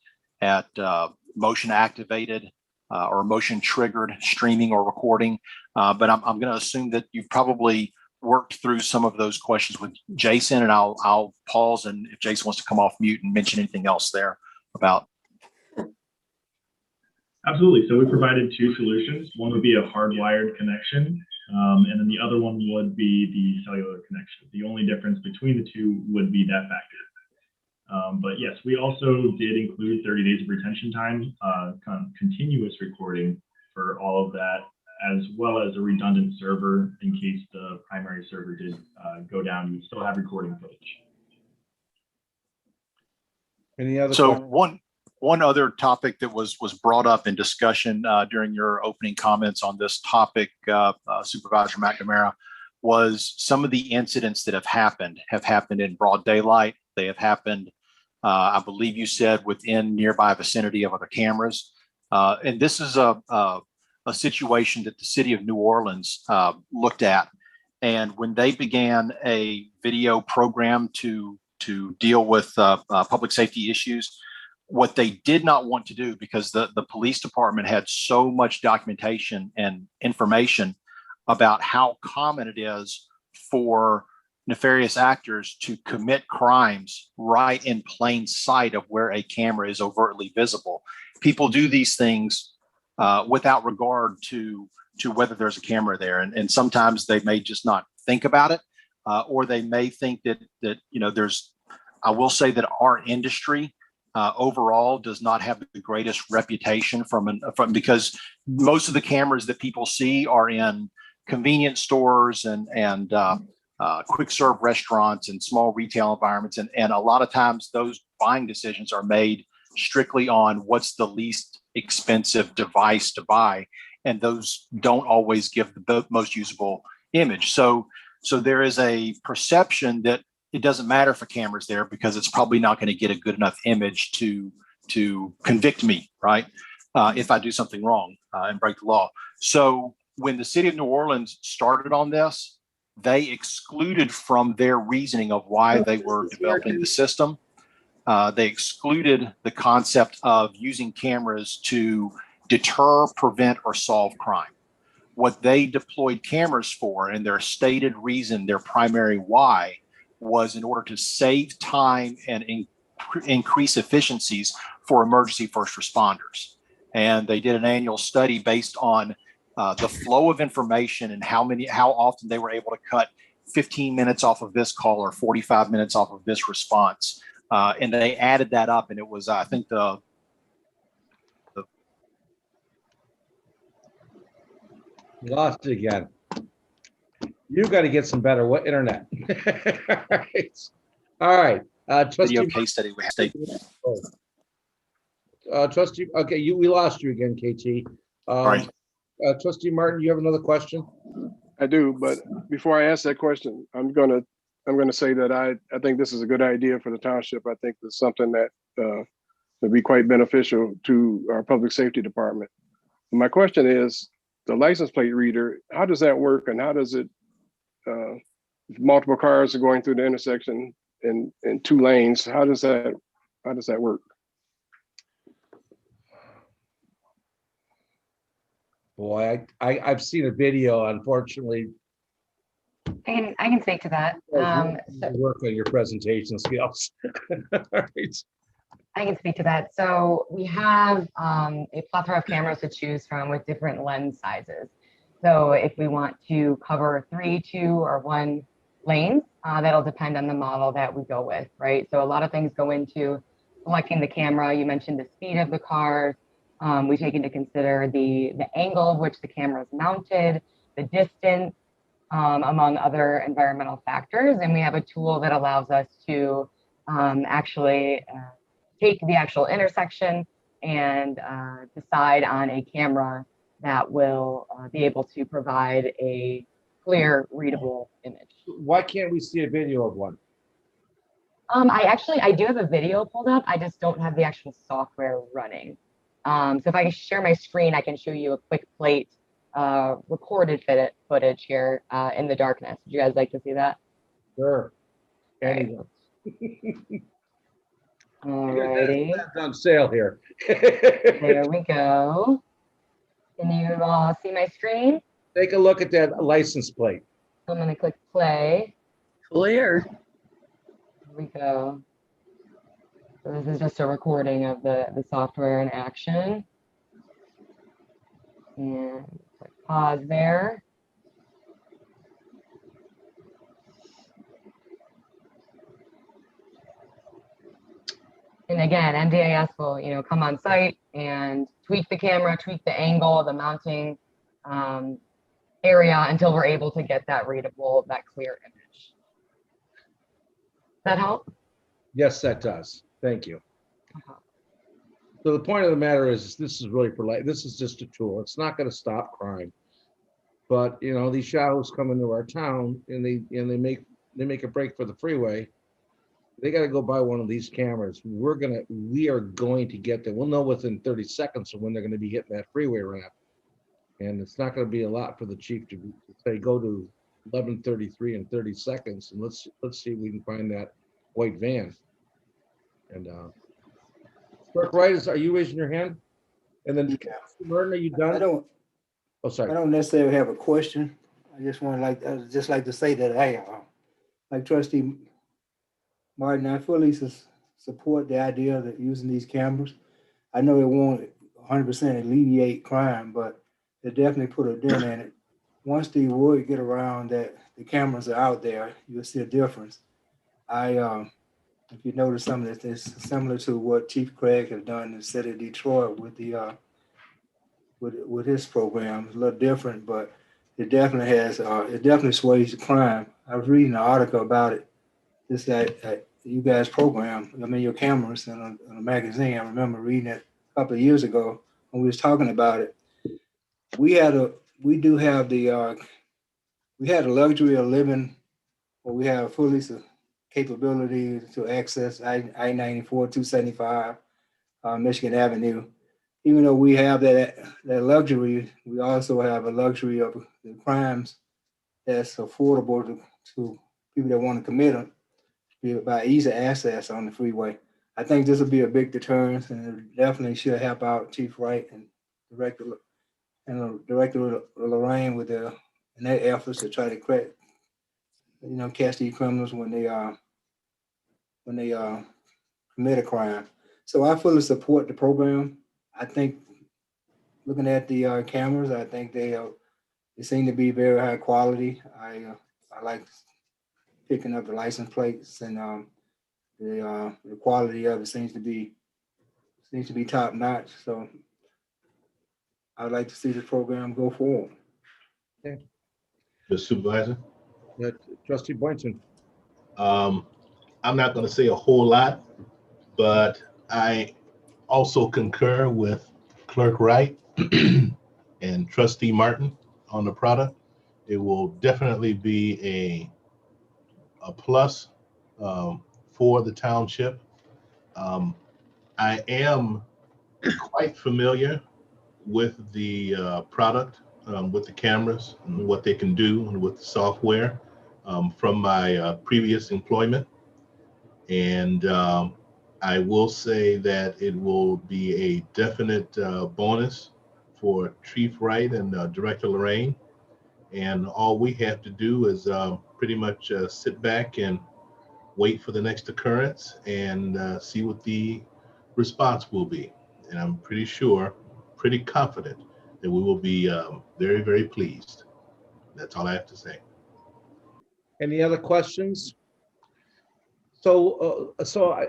motion activated or motion triggered streaming or recording. But I'm going to assume that you've probably worked through some of those questions with Jason, and I'll pause, and if Jason wants to come off mute and mention anything else there about. Absolutely. So we provided two solutions. One would be a hardwired connection, and then the other one would be the cellular connection. The only difference between the two would be that factor. But yes, we also did include 30 days of retention time, continuous recording for all of that, as well as a redundant server in case the primary server did go down. You still have recording footage. Any other So questions? one other topic that was brought up in discussion during your opening comments on this topic, Supervisor McNamara, was some of the incidents that have happened in broad daylight. They have happened, I believe you said, within nearby vicinity of other cameras. And this is a situation that the city of New Orleans looked at. And when they began a video program to deal with public safety issues, what they did not want to do, because the police department had so much documentation and information about how common it is for nefarious actors to commit crimes right in plain sight of where a camera is overtly visible. People do these things without regard to to whether there's a camera there. And sometimes they may just not think about it, or they may think that I will say that our industry overall does not have the greatest reputation because most of the cameras that people see are in convenience stores and quick serve restaurants and small retail environments. And a lot of times those buying decisions are made strictly on what's the least expensive device to buy. And those don't always give the most usable image. So there is a perception that it doesn't matter if a camera's there because it's probably not going to get a good enough image to convict me, right? If I do something wrong and break the law. So when the city of New Orleans started on this, they excluded from their reasoning of why they were developing the system. They excluded the concept of using cameras to deter, prevent, or solve crime. What they deployed cameras for, and their stated reason, their primary why, was in order to save time and increase efficiencies for emergency first responders. And they did an annual study based on the flow of information and how often they were able to cut 15 minutes off of this call or 45 minutes off of this response. And they added that up, and it was, I think, You lost it again. You got to get some better internet. All right. Trustee video case study we have. Trustee, okay, we lost you again, KT. Right. Trustee Martin, you have another question? I do, but before I ask that question, I'm gonna say that I think this is a good idea for the township. I think it's something that would be quite beneficial to our public safety department. My question is, the license plate reader, how does that work, and how does it? If multiple cars are going through the intersection in 2 lanes, how does that work? Boy, I've seen a video, unfortunately. I can speak to that. Work on your presentation skills. Right. I can speak to that. So we have a plethora of cameras to choose from with different lens sizes. So if we want to cover 3, 2, or 1 lanes, that'll depend on the model that we go with, right? So a lot of things go into selecting the camera. You mentioned the speed of the cars. We take into consider the angle of which the camera is mounted, the distance, among other environmental factors. And we have a tool that allows us to actually take the actual intersection and decide on a camera that will be able to provide a clear, readable image. Why can't we see a video of one? I do have a video pulled up. I just don't have the actual software running. So if I share my screen, I can show you a quick plate recorded footage here in the darkness. Would you guys like to see that? Sure. Anyone. Alrighty. That's on sale here. There we go. Can you all see my screen? Take a look at that license plate. I'm going to click play. Clear. Here we go. So this is just a recording of the software in action. And click pause there. And again, NDIS will, come on site and tweak the camera, tweak the angle, the mounting area until we're able to get that readable, that clear image. Does that help? Yes, that does. Thank you. So the point of the matter is, this is really this is just a tool. It's not going to stop crime. But these shadows come into our town and they make a break for the freeway. They got to go buy one of these cameras. We are going to get them. We'll know within 30 seconds of when they're going to be hitting that freeway ramp. And it's not going to be a lot for the chief to say, go to 11:33 in 30 seconds. And let's see if we can find that white van. And Clerk Wright, are you raising your hand? And then Martin, are you done? Oh, sorry. I don't necessarily have a question. I just like to say that like Trustee Martin, I fully support the idea of using these cameras. I know it won't 100% alleviate crime, but it definitely put a dent in it. Once the word get around that the cameras are out there, you'll see a difference. If you notice something that is similar to what Chief Craig has done in the city of Detroit with the with his program, it's a little different, but it definitely has it definitely sways the crime. I was reading an article about it. This that you guys program, I mean your cameras in a magazine. I remember reading it a couple of years ago when we was talking about it. We had the luxury of living where we have fully capability to access I-94, 275, Michigan Avenue. Even though we have that luxury, we also have a luxury of the crimes that's affordable to people that want to commit them by easy access on the freeway. I think this will be a big deterrent, and it definitely should help out Chief Wright and Director Lorraine with their efforts to try to catch these criminals when they commit a crime. So I fully support the program. I think looking at the cameras, I think they seem to be very high quality. I like picking up the license plates, and the quality of it seems to be top notch. So I'd like to see the program go forward. Okay. Mr. Supervisor? Trustee Boynton. I'm not going to say a whole lot, but I also concur with Clerk Wright and Trustee Martin on the product. It will definitely be a plus for the township. I am quite familiar with the product, with the cameras and what they can do and with the software from my previous employment. And I will say that it will be a definite bonus for Chief Wright and Director Lorraine. And all we have to do is pretty much sit back and wait for the next occurrence and see what the response will be. And I'm pretty confident that we will be very, very pleased. That's all I have to say. Any other questions? So,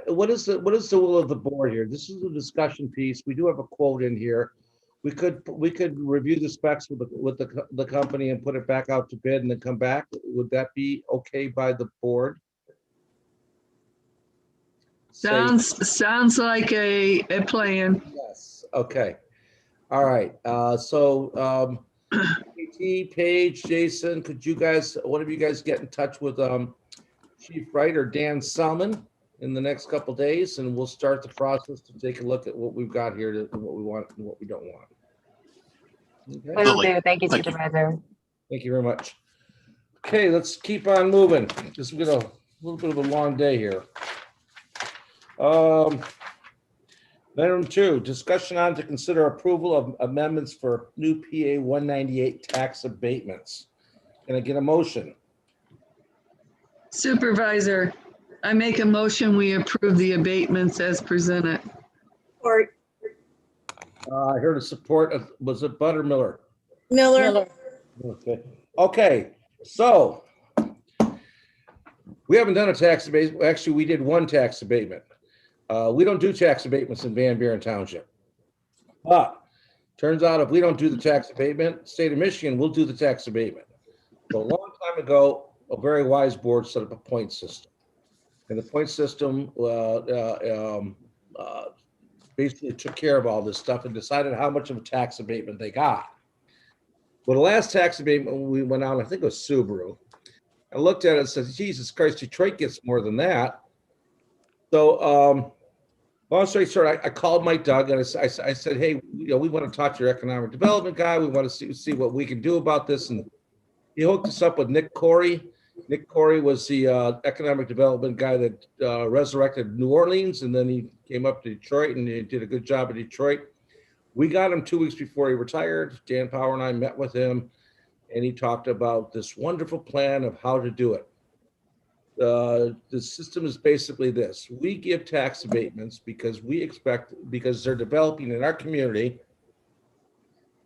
what is the will of the board here? This is a discussion piece. We do have a quote in here. We could review the specs with the company and put it back out to bid and then come back. Would that be okay by the board? Sounds like a plan. Yes. Okay. All right. Paige, Jason, could you guys, one of you guys get in touch with Chief Wright or Dan Salmon in the next couple of days, and we'll start the process to take a look at what we've got here and what we want and what we don't want. Okay. Will do. Thank you, Supervisor. Thank you very much. Okay, let's keep on moving because we've got a little bit of a long day here. Item 2, discussion on to consider approval of amendments for new PA 198 tax abatements. Can I get a motion? Supervisor, I make a motion, we approve the abatements as presented. Or I heard a support of, was it Bud or Miller? Miller. Okay, so we haven't done a tax abatement. Actually, we did one tax abatement. We don't do tax abatements in Van Buren Township. But turns out if we don't do the tax abatement, state of Michigan will do the tax abatement. So a long time ago, a very wise board set up a point system. And the point system basically took care of all this stuff and decided how much of a tax abatement they got. Well, the last tax abatement we went out, I think it was Subaru. I looked at it and said, Jesus Christ, Detroit gets more than that. So, long story short, I called Mike Doug and I said, hey, we want to talk to your economic development guy. We want to see what we can do about this. And he hooked us up with Nick Corey. Nick Corey was the economic development guy that resurrected New Orleans, and then he came up to Detroit and he did a good job in Detroit. We got him 2 weeks before he retired. Dan Power and I met with him, and he talked about this wonderful plan of how to do it. The system is basically this. We give tax abatements because they're developing in our community,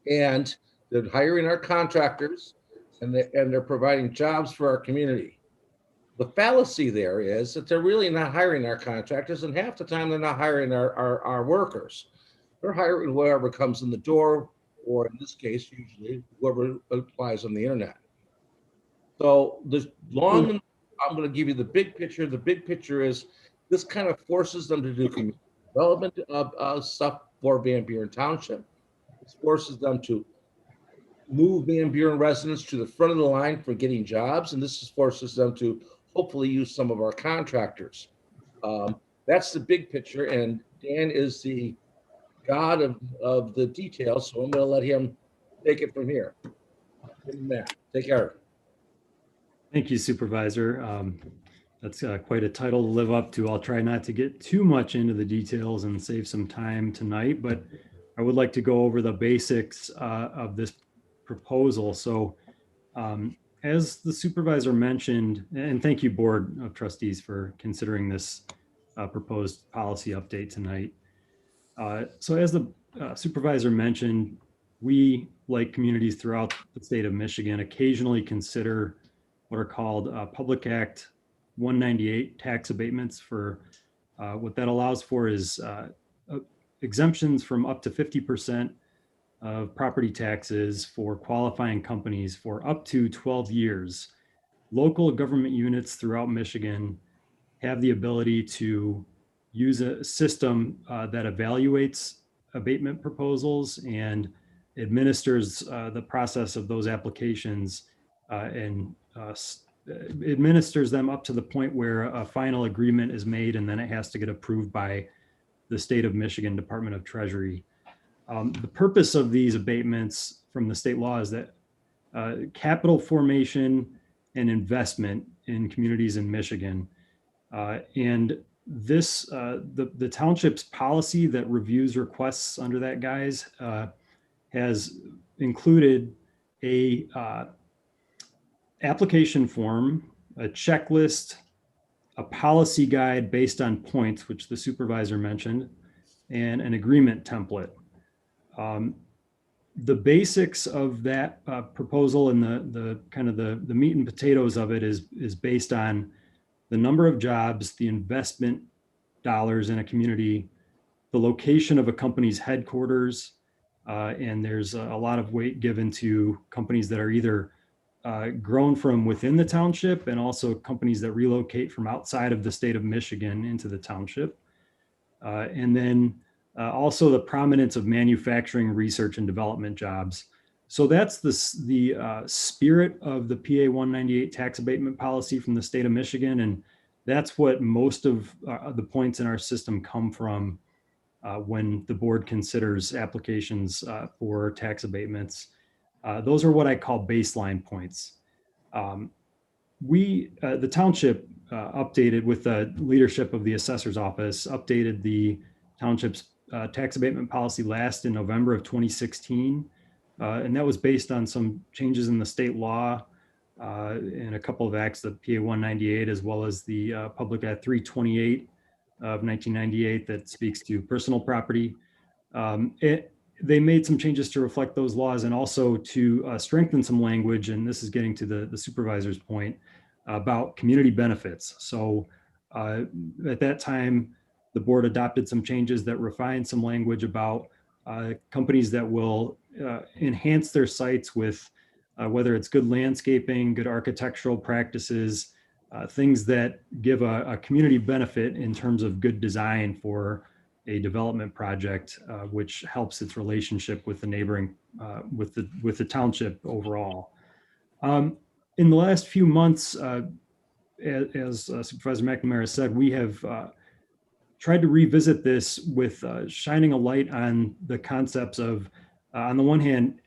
and They're hiring our contractors and they're providing jobs for our community. The fallacy there is that they're really not hiring our contractors, and half the time they're not hiring our workers. They're hiring whoever comes in the door, or in this case, usually whoever applies on the internet. So I'm going to give you the big picture. The big picture is this kind of forces them to do community development stuff for Van Buren Township. It forces them to move Van Buren residents to the front of the line for getting jobs, and this forces them to hopefully use some of our contractors. That's the big picture, and Dan is the god of the details, so I'm going to let him take it from here. Matt, take care. Thank you, Supervisor. That's quite a title to live up to. I'll try not to get too much into the details and save some time tonight, but I would like to go over the basics of this proposal. So as the supervisor mentioned, and thank you, Board of Trustees, for considering this proposed policy update tonight. So as the supervisor mentioned, we, like communities throughout the state of Michigan, occasionally consider what are called Public Act 198 tax abatements. For what that allows for is exemptions from up to 50% of property taxes for qualifying companies for up to 12 years. Local government units throughout Michigan have the ability to use a system that evaluates abatement proposals and administers the process of those applications and administers them up to the point where a final agreement is made, and then it has to get approved by the state of Michigan Department of Treasury. The purpose of these abatements from the state law is that capital formation and investment in communities in Michigan. And this, the township's policy that reviews requests under that guise has included a application form, a checklist, a policy guide based on points, which the supervisor mentioned, and an agreement template. The basics of that proposal and the kind of the meat and potatoes of it is based on the number of jobs, the investment dollars in a community, the location of a company's headquarters, and there's a lot of weight given to companies that are either grown from within the township and also companies that relocate from outside of the state of Michigan into the township. And then also the prominence of manufacturing, research, and development jobs. So that's the spirit of the PA 198 tax abatement policy from the state of Michigan. And that's what most of the points in our system come from when the board considers applications for tax abatements. Those are what I call baseline points. The township updated with the leadership of the assessor's office, updated the township's tax abatement policy last in November of 2016. And that was based on some changes in the state law and a couple of acts, the PA 198, as well as the Public Act 328 of 1998 that speaks to personal property. They made some changes to reflect those laws and also to strengthen some language, and this is getting to the supervisor's point, about community benefits. So at that time, the board adopted some changes that refined some language about companies that will enhance their sites with whether it's good landscaping, good architectural practices, things that give a community benefit in terms of good design for a development project, which helps its relationship with the neighboring, with the township overall. In the last few months, as Supervisor McNamara said, we have tried to revisit this with shining a light on the concepts of, on the one hand,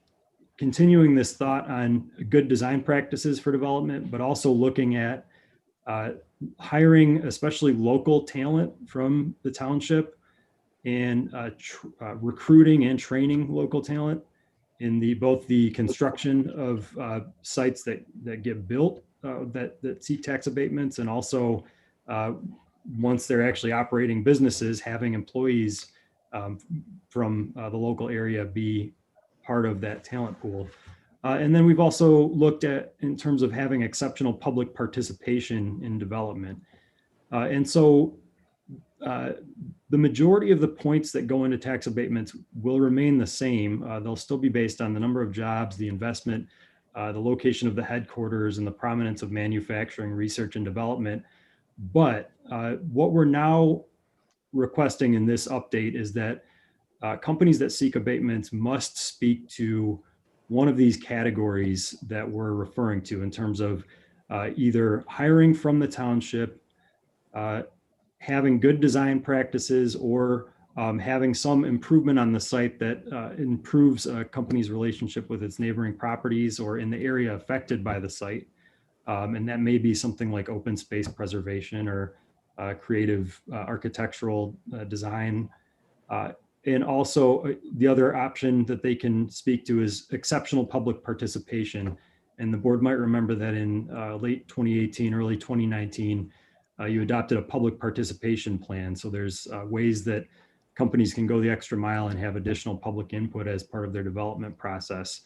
continuing this thought on good design practices for development, but also looking at hiring especially local talent from the township and recruiting and training local talent in both the construction of sites that get built that seek tax abatements, and also once they're actually operating businesses, having employees from the local area be part of that talent pool. And then we've also looked at in terms of having exceptional public participation in development. And so the majority of the points that go into tax abatements will remain the same. They'll still be based on the number of jobs, the investment, the location of the headquarters, and the prominence of manufacturing, research, and development. But what we're now requesting in this update is that companies that seek abatements must speak to one of these categories that we're referring to in terms of either hiring from the township, having good design practices, or having some improvement on the site that improves a company's relationship with its neighboring properties or in the area affected by the site. And that may be something like open space preservation or creative architectural design. And also the other option that they can speak to is exceptional public participation. And the board might remember that in late 2018, early 2019, you adopted a public participation plan. So there's ways that companies can go the extra mile and have additional public input as part of their development process.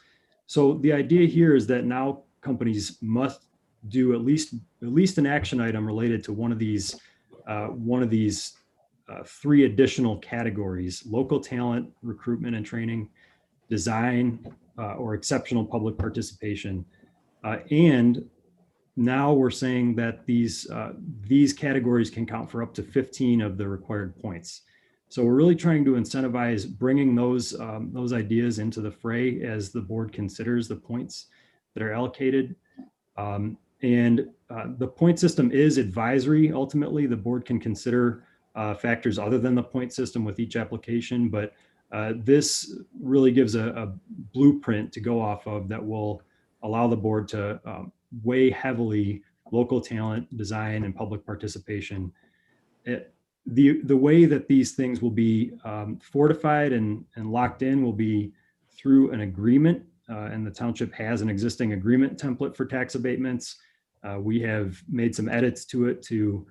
So the idea here is that now companies must do at least an action item related to one of these three additional categories: local talent, recruitment and training, design, or exceptional public participation. And now we're saying that these categories can count for up to 15 of the required points. So we're really trying to incentivize bringing those ideas into the fray as the board considers the points that are allocated. And the point system is advisory. Ultimately, the board can consider factors other than the point system with each application, but this really gives a blueprint to go off of that will allow the board to weigh heavily local talent, design, and public participation. The way that these things will be fortified and locked in will be through an agreement, and the township has an existing agreement template for tax abatements. We have made some edits to it to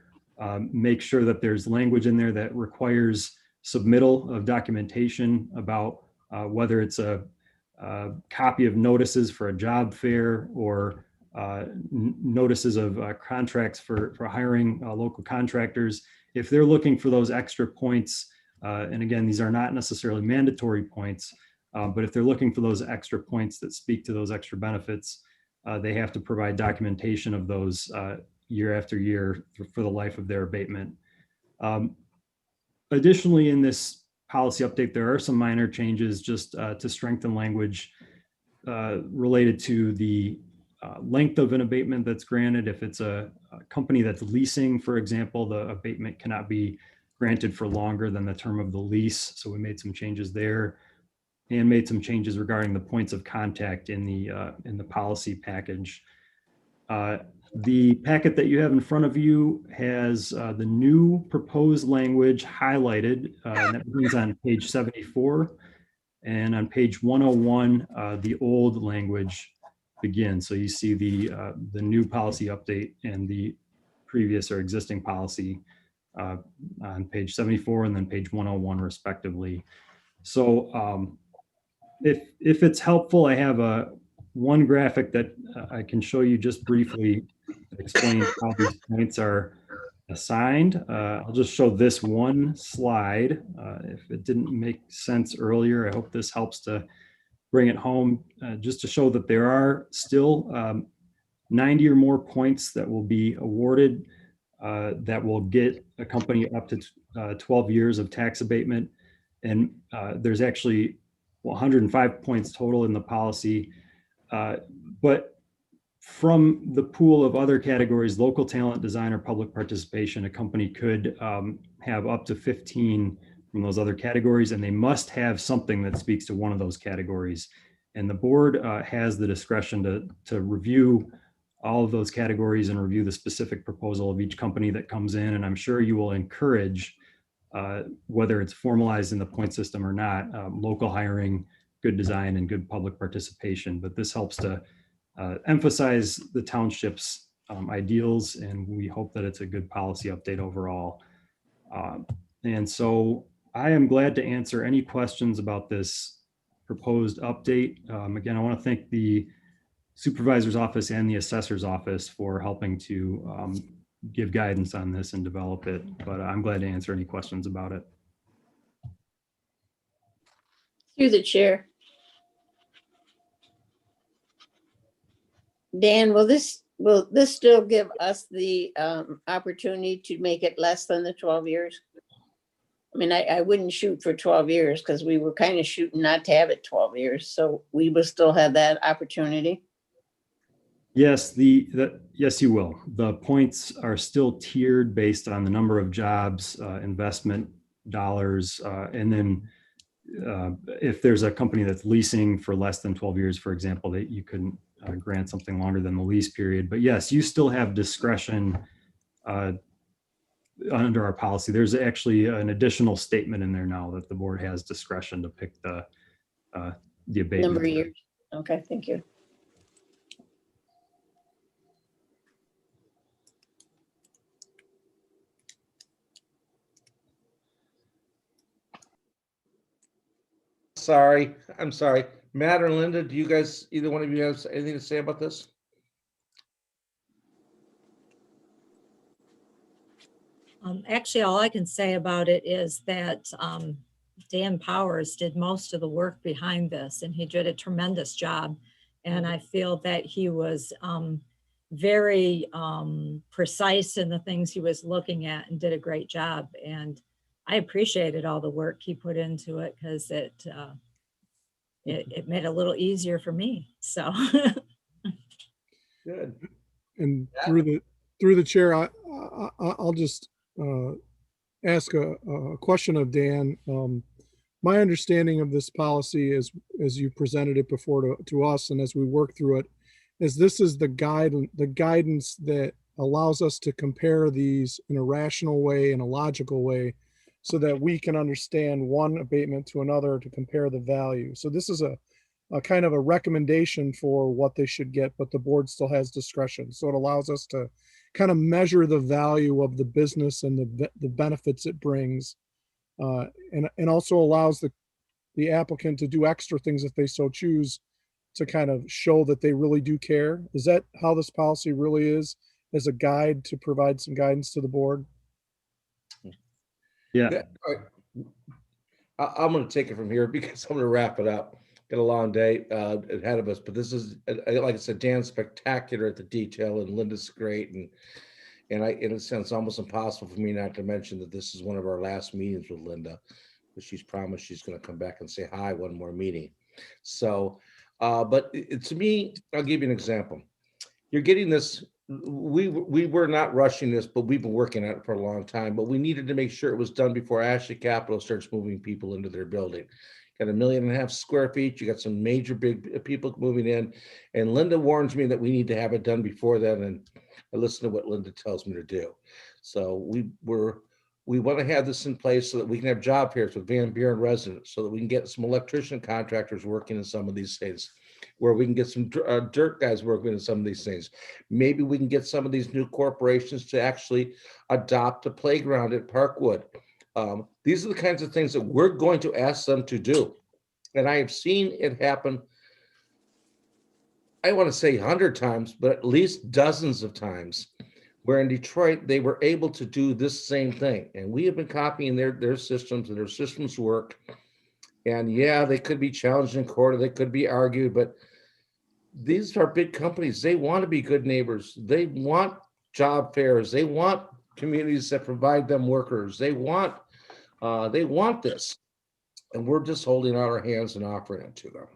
make sure that there's language in there that requires submittal of documentation about whether it's a copy of notices for a job fair or notices of contracts for hiring local contractors. If they're looking for those extra points, and again, these are not necessarily mandatory points, but if they're looking for those extra points that speak to those extra benefits, they have to provide documentation of those year after year for the life of their abatement. Additionally, in this policy update, there are some minor changes just to strengthen language related to the length of an abatement that's granted. If it's a company that's leasing, for example, the abatement cannot be granted for longer than the term of the lease. So we made some changes there and made some changes regarding the points of contact in the policy package. The packet that you have in front of you has the new proposed language highlighted, and that begins on page 74. And on page 101, the old language begins. So you see the new policy update and the previous or existing policy on page 74 and then page 101 respectively. So if it's helpful, I have one graphic that I can show you just briefly that explains how these points are assigned. I'll just show this one slide. If it didn't make sense earlier, I hope this helps to bring it home, just to show that there are still 90 or more points that will be awarded that will get a company up to 12 years of tax abatement. And there's actually 105 points total in the policy. But from the pool of other categories, local talent, design, or public participation, a company could have up to 15 from those other categories, and they must have something that speaks to one of those categories. And the board has the discretion to review all of those categories and review the specific proposal of each company that comes in. And I'm sure you will encourage, whether it's formalized in the point system or not, local hiring, good design, and good public participation. But this helps to emphasize the township's ideals, and we hope that it's a good policy update overall. And so I am glad to answer any questions about this proposed update. Again, I want to thank the supervisor's office and the assessor's office for helping to give guidance on this and develop it, but I'm glad to answer any questions about it. Through the chair. Dan, will this still give us the opportunity to make it less than the 12 years? I mean, I wouldn't shoot for 12 years because we were kind of shooting not to have it 12 years. So we will still have that opportunity. Yes, yes, you will. The points are still tiered based on the number of jobs, investment dollars, and then if there's a company that's leasing for less than 12 years, for example, that you couldn't grant something longer than the lease period. But yes, you still have discretion under our policy. There's actually an additional statement in there now that the board has discretion to pick the abatement. Number of years. Okay, thank you. Sorry, I'm sorry. Matt or Linda, do you guys, either one of you have anything to say about this? Actually, all I can say about it is that Dan Powers did most of the work behind this, and he did a tremendous job. And I feel that he was very precise in the things he was looking at and did a great job. And I appreciated all the work he put into it because it made it a little easier for me. So good. And through the chair, I'll just ask a question of Dan. My understanding of this policy is, as you presented it before to us, and as we work through it, is this is the guidance that allows us to compare these in a rational way, in a logical way, so that we can understand one abatement to another to compare the value. So this is a kind of a recommendation for what they should get, but the board still has discretion. So it allows us to kind of measure the value of the business and the benefits it brings, and also allows the applicant to do extra things if they so choose to kind of show that they really do care. Is that how this policy really is, as a guide to provide some guidance to the board? Yeah. I'm going to take it from here because I'm going to wrap it up. Got a long day ahead of us, but this is, like I said, Dan's spectacular at the detail, and Linda's great, and in a sense, almost impossible for me not to mention that this is one of our last meetings with Linda, but she's promised she's going to come back and say hi one more meeting. So, but to me, I'll give you an example. You're getting this. We were not rushing this, but we've been working on it for a long time. But we needed to make sure it was done before Ashley Capital starts moving people into their building. Got 1.5 million square feet. You got some major big people moving in, and Linda warns me that we need to have it done before then. And I listen to what Linda tells me to do. So we want to have this in place so that we can have job fairs with Van Buren residents, so that we can get some electrician contractors working in some of these things, where we can get some dirt guys working in some of these things. Maybe we can get some of these new corporations to actually adopt a playground at Parkwood. These are the kinds of things that we're going to ask them to do. And I have seen it happen, I want to say 100 times, but at least dozens of times, where in Detroit, they were able to do this same thing. And we have been copying their systems, and their systems work. And yeah, they could be challenged in court, or they could be argued, but these are big companies. They want to be good neighbors. They want job fairs. They want communities that provide them workers. They want this. And we're just holding out our hands and offering it to them.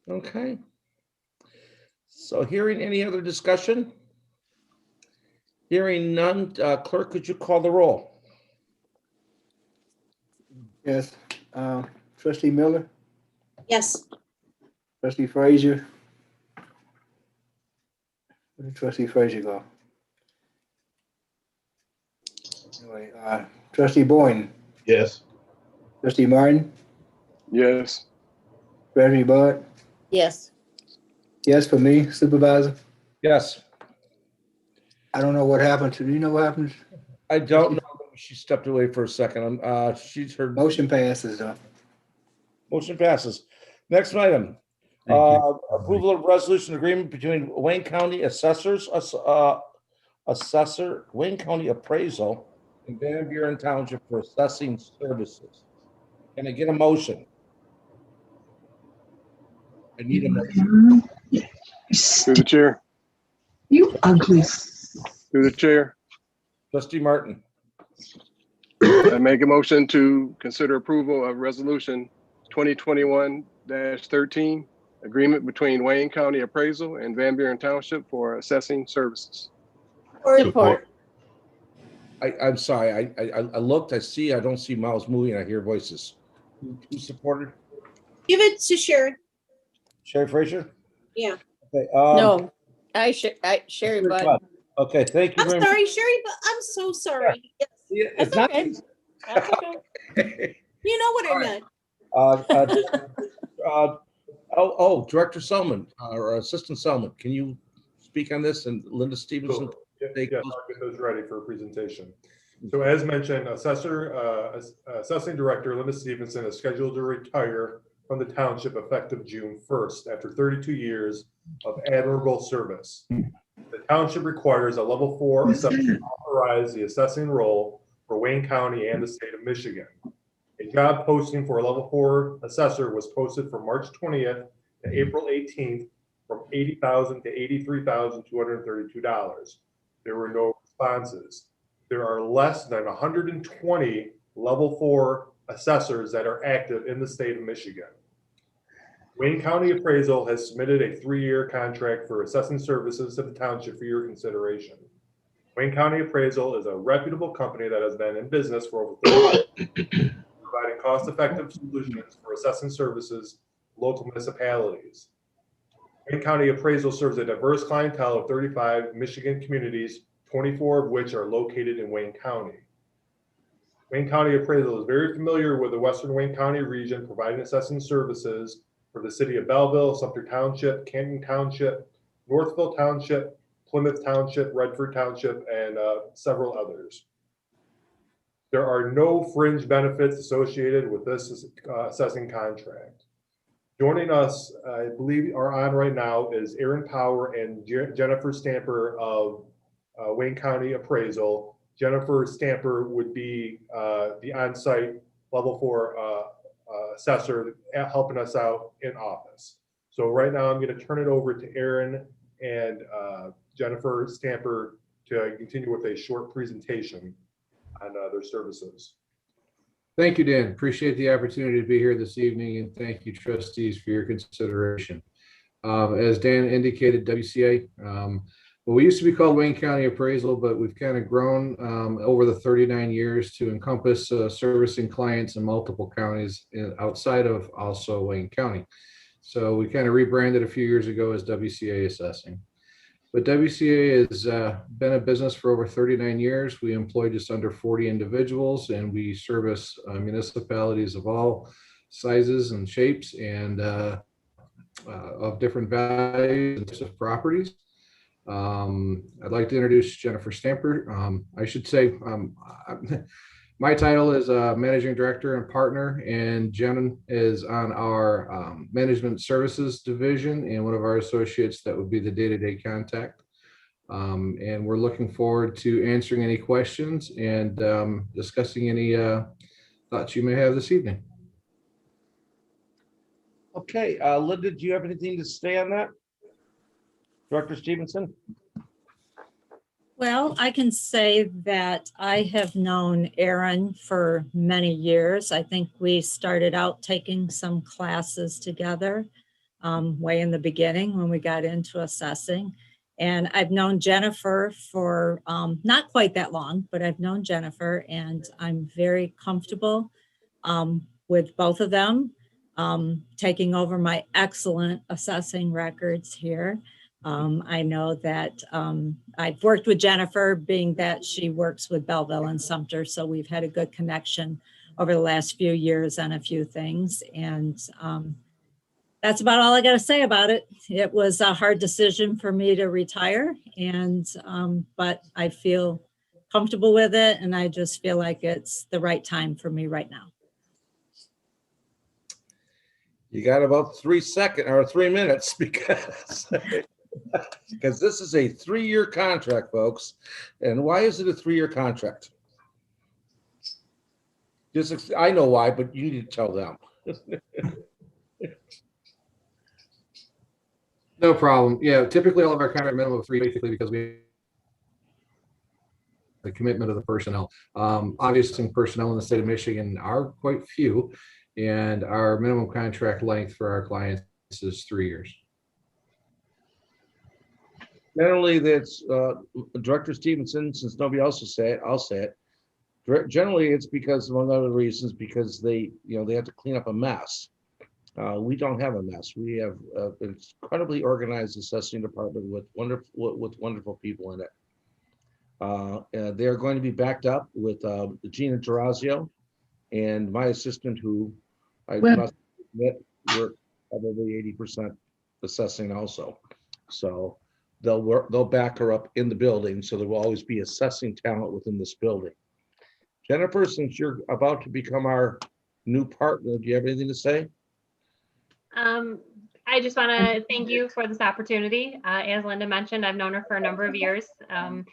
Okay. So hearing any other discussion? Hearing none, clerk, could you call the roll? Yes. Trustee Miller, Yes. Trustee Frazier. Where did Trustee Frazier go? Anyway, Trustee Boyne, Yes. Trustee Martin, Yes. Treasury Bud. Yes. Yes for me, Supervisor. Yes. I don't know what happened to, do you know what happened? I don't know. She stepped away for a second. She's heard. Motion passes though. Motion passes. Next item. Thank you. Approval of resolution agreement between Wayne County Assessors, Wayne County Appraisal, and Van Buren Township for assessing services. Can I get a motion? I need a motion. Through the chair. You ugly. Through the chair. Trustee Martin. I make a motion to consider approval of resolution 2021-13, agreement between Wayne County Appraisal and Van Buren Township for assessing services. Support. I'm sorry. I looked, I see, I don't see mouths moving. I hear voices. Who supported? Give it to Sharon. Sherry Frazier? Yeah. Okay. No, Sherry Bud. Okay, thank you I'm very sorry, Sherry, but I'm so sorry. Yes, much. That's It's not okay. That's okay. you know what I meant. Director Selman, or Assistant Selman, can you speak on this? And Linda Stevenson? Yes, I'll get those ready for a presentation. So as mentioned, Assessing Director Linda Stevenson is scheduled to retire from the township effective June 1st after 32 years of admirable service. The township requires a level 4 assessor to authorize the assessing role for Wayne County and the state of Michigan. A job posting for a level 4 assessor was posted from March 20th to April 18th from $80,000 to $83,232. There were no responses. There are less than 120 level 4 assessors that are active in the state of Michigan. Wayne County Appraisal has submitted a 3-year contract for assessing services to the township for your consideration. Wayne County Appraisal is a reputable company that has been in business for over 30 years, providing cost-effective solutions for assessing services to local municipalities. Wayne County Appraisal serves a diverse clientele of 35 Michigan communities, 24 of which are located in Wayne County. Wayne County Appraisal is very familiar with the Western Wayne County region, providing assessing services for the city of Belleville, Sumter Township, Canton Township, Northville Township, Plymouth Township, Redford Township, and several others. There are no fringe benefits associated with this assessing contract. Joining us, I believe are on right now, is Aaron Power and Jennifer Stamper of Wayne County Appraisal. Jennifer Stamper would be the on-site level 4 assessor helping us out in office. So right now I'm going to turn it over to Aaron and Jennifer Stamper to continue with a short presentation on their services. Thank you, Dan. Appreciate the opportunity to be here this evening, and thank you, trustees, for your consideration. As Dan indicated, WCA, well, we used to be called Wayne County Appraisal, but we've kind of grown over the 39 years to encompass servicing clients in multiple counties outside of also Wayne County. So we kind of rebranded a few years ago as WCA Assessing. But WCA has been in business for over 39 years. We employ just under 40 individuals, and we service municipalities of all sizes and shapes and of different values and types of properties. I'd like to introduce Jennifer Stamper. I should say my title is Managing Director and Partner, and Jen is on our Management Services Division, and one of our associates that would be the day-to-day contact. And we're looking forward to answering any questions and discussing any thoughts you may have this evening. Okay, Linda, do you have anything to say on that? Director Stevenson? Well, I can say that I have known Aaron for many years. I think we started out taking some classes together way in the beginning when we got into assessing. And I've known Jennifer for not quite that long, but I've known Jennifer, and I'm very comfortable with both of them taking over my excellent assessing records here. I know that I've worked with Jennifer, being that she works with Belleville and Sumter, so we've had a good connection over the last few years on a few things. And that's about all I got to say about it. It was a hard decision for me to retire, and but I feel comfortable with it, and I just feel like it's the right time for me right now. You got about 3 seconds or 3 minutes because because this is a 3-year contract, folks. And why is it a 3-year contract? Just I know why, but you need to tell them. No problem. Yeah, typically all of our contract minimum of 3, basically because we the commitment of the personnel. Obviously, personnel in the state of Michigan are quite few, and our minimum contract length for our clients is 3 years. Generally, that's Director Stevenson, since nobody else will say it, I'll say it. Generally, it's because, among other reasons, because they have to clean up a mess. We don't have a mess. We have an incredibly organized assessing department with wonderful people in it. They are going to be backed up with Gina Gerazio and my assistant, who I must admit we're probably 80% assessing also. So they'll back her up in the building. So there will always be assessing talent within this building. Jennifer, since you're about to become our new partner, do you have anything to say? I just want to thank you for this opportunity. As Linda mentioned, I've known her for a number of years, and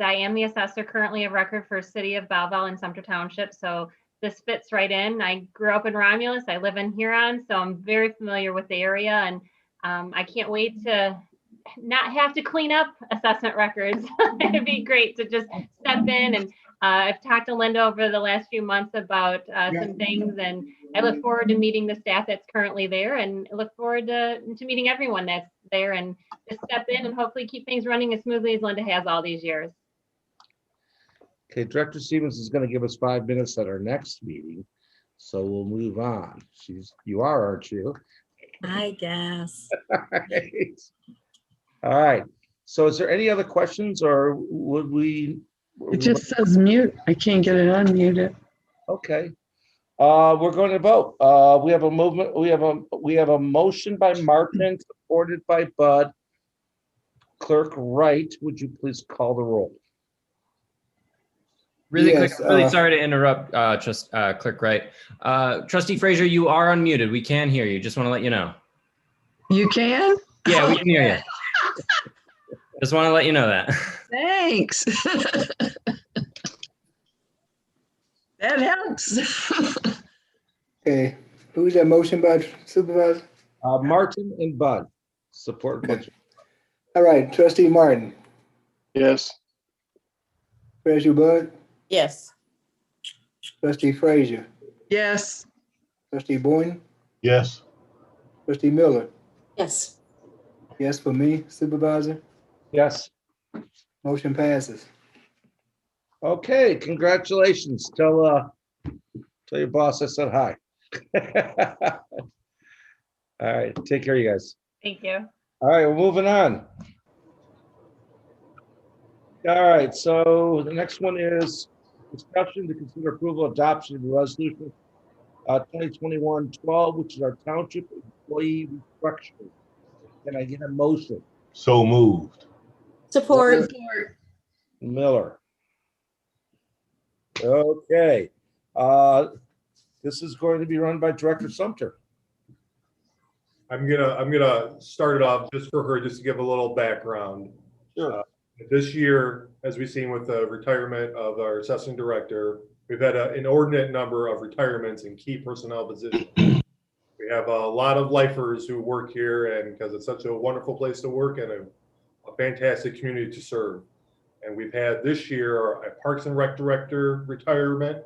I am the assessor currently of record for City of Belleville and Sumter Township. So this fits right in. I grew up in Romulus. I live in Huron, so I'm very familiar with the area, and I can't wait to not have to clean up assessment records. It'd be great to just step in, and I've talked to Linda over the last few months about some things, and I look forward to meeting the staff that's currently there, and I look forward to meeting everyone that's there, and just step in and hopefully keep things running as smoothly as Linda has all these years. Okay, Director Stevens is going to give us 5 minutes at our next meeting, so we'll move on. You are, aren't you? I guess. All right. So is there any other questions, or would we? It just says mute. I can't get it unmuted. Okay. We're going to vote. We have a movement. We have a motion by Martin, supported by Bud. Clerk Wright, would you please call the roll? Really Yes, quick, really sorry to interrupt, Clerk Wright. Trustee Frazier, you are unmuted. We can hear you. Just want to let you know. You can? Yeah, we can hear you. Just want to let you know that. Thanks. That helps. Okay, who's that motion by, Supervisor? Martin and Bud, support. Okay. All right, Trustee Martin. Yes. Treasurer Bud. Yes. Trustee Frazier. Yes. Trustee Boyne. Yes. Trustee Miller. Yes. Yes for me, Supervisor. Yes. Motion passes. Okay, congratulations. Tell your boss I said hi. All right, take care, you guys. Thank you. All right, we're moving on. All right, so the next one is discussion to consider approval adoption of the resolution 2021-12, which is our township employee restructuring. Can I get a motion? So moved. Support. Miller. Okay. This is going to be run by Director Sumter. I'm gonna start it off just for her, just to give a little background. Sure. This year, as we've seen with the retirement of our assessing director, we've had an inordinate number of retirements in key personnel positions. We have a lot of lifers who work here, and because it's such a wonderful place to work and a fantastic community to serve. And we've had this year a Parks and Rec director retirement,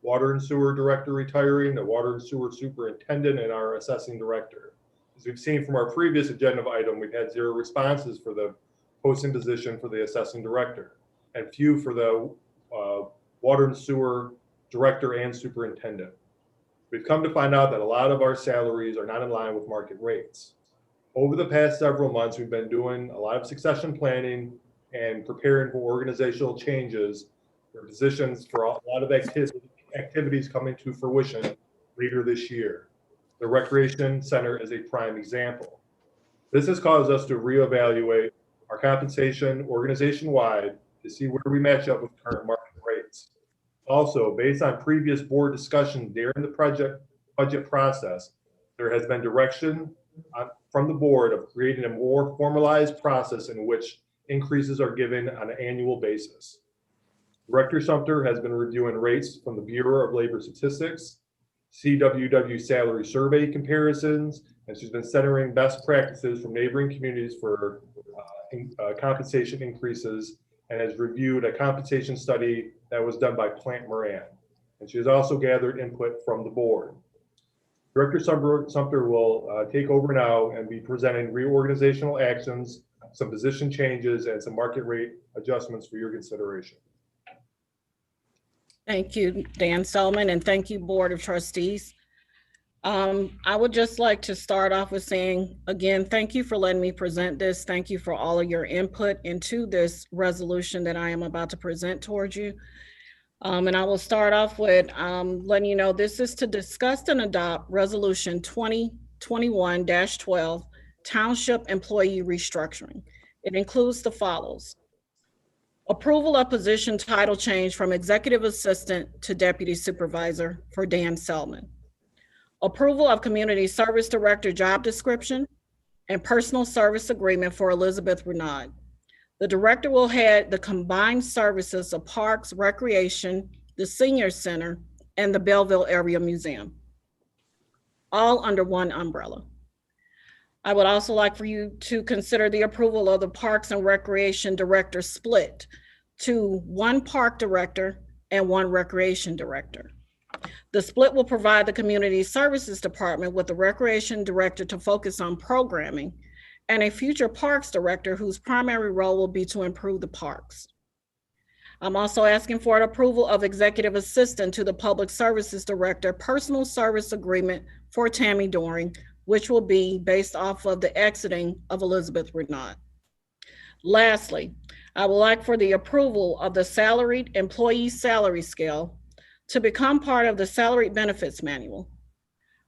water and sewer director retiring, the water and sewer superintendent, and our assessing director. As we've seen from our previous agenda item, we've had 0 responses for the posting position for the assessing director, and few for the water and sewer director and superintendent. We've come to find out that a lot of our salaries are not in line with market rates. Over the past several months, we've been doing a lot of succession planning and preparing for organizational changes for positions for a lot of activities coming to fruition later this year. The Recreation Center is a prime example. This has caused us to reevaluate our compensation organization-wide to see where we match up with current market rates. Also, based on previous board discussion during the budget process, There has been direction from the board of creating a more formalized process in which increases are given on an annual basis. Director Sumter has been reviewing rates from the Bureau of Labor Statistics, CWW salary survey comparisons, and she's been centering best practices from neighboring communities for compensation increases, and has reviewed a compensation study that was done by Plant Moran. And she has also gathered input from the board. Director Sumter will take over now and be presenting reorganizational actions, some position changes, and some market rate adjustments for your consideration. Thank you, Dan Selman, and thank you, Board of Trustees. I would just like to start off with saying, again, thank you for letting me present this. Thank you for all of your input into this resolution that I am about to present towards you. And I will start off with letting you know this is to discuss and adopt Resolution 2021-12, Township Employee Restructuring. It includes the follows. Approval of position title change from Executive Assistant to Deputy Supervisor for Dan Selman. Approval of Community Service Director job description and personal service agreement for Elizabeth Renaud. The director will head the combined services of Parks, Recreation, the Senior Center, and the Belleville Area Museum, all under one umbrella. I would also like for you to consider the approval of the Parks and Recreation Director split to one Park Director and one Recreation Director. The split will provide the Community Services Department with the Recreation Director to focus on programming and a future Parks Director whose primary role will be to improve the parks. I'm also asking for an approval of Executive Assistant to the Public Services Director personal service agreement for Tammy Doring, which will be based off of the exiting of Elizabeth Renaud. Lastly, I would like for the approval of the Salaried Employee Salary Scale to become part of the Salaried Benefits Manual.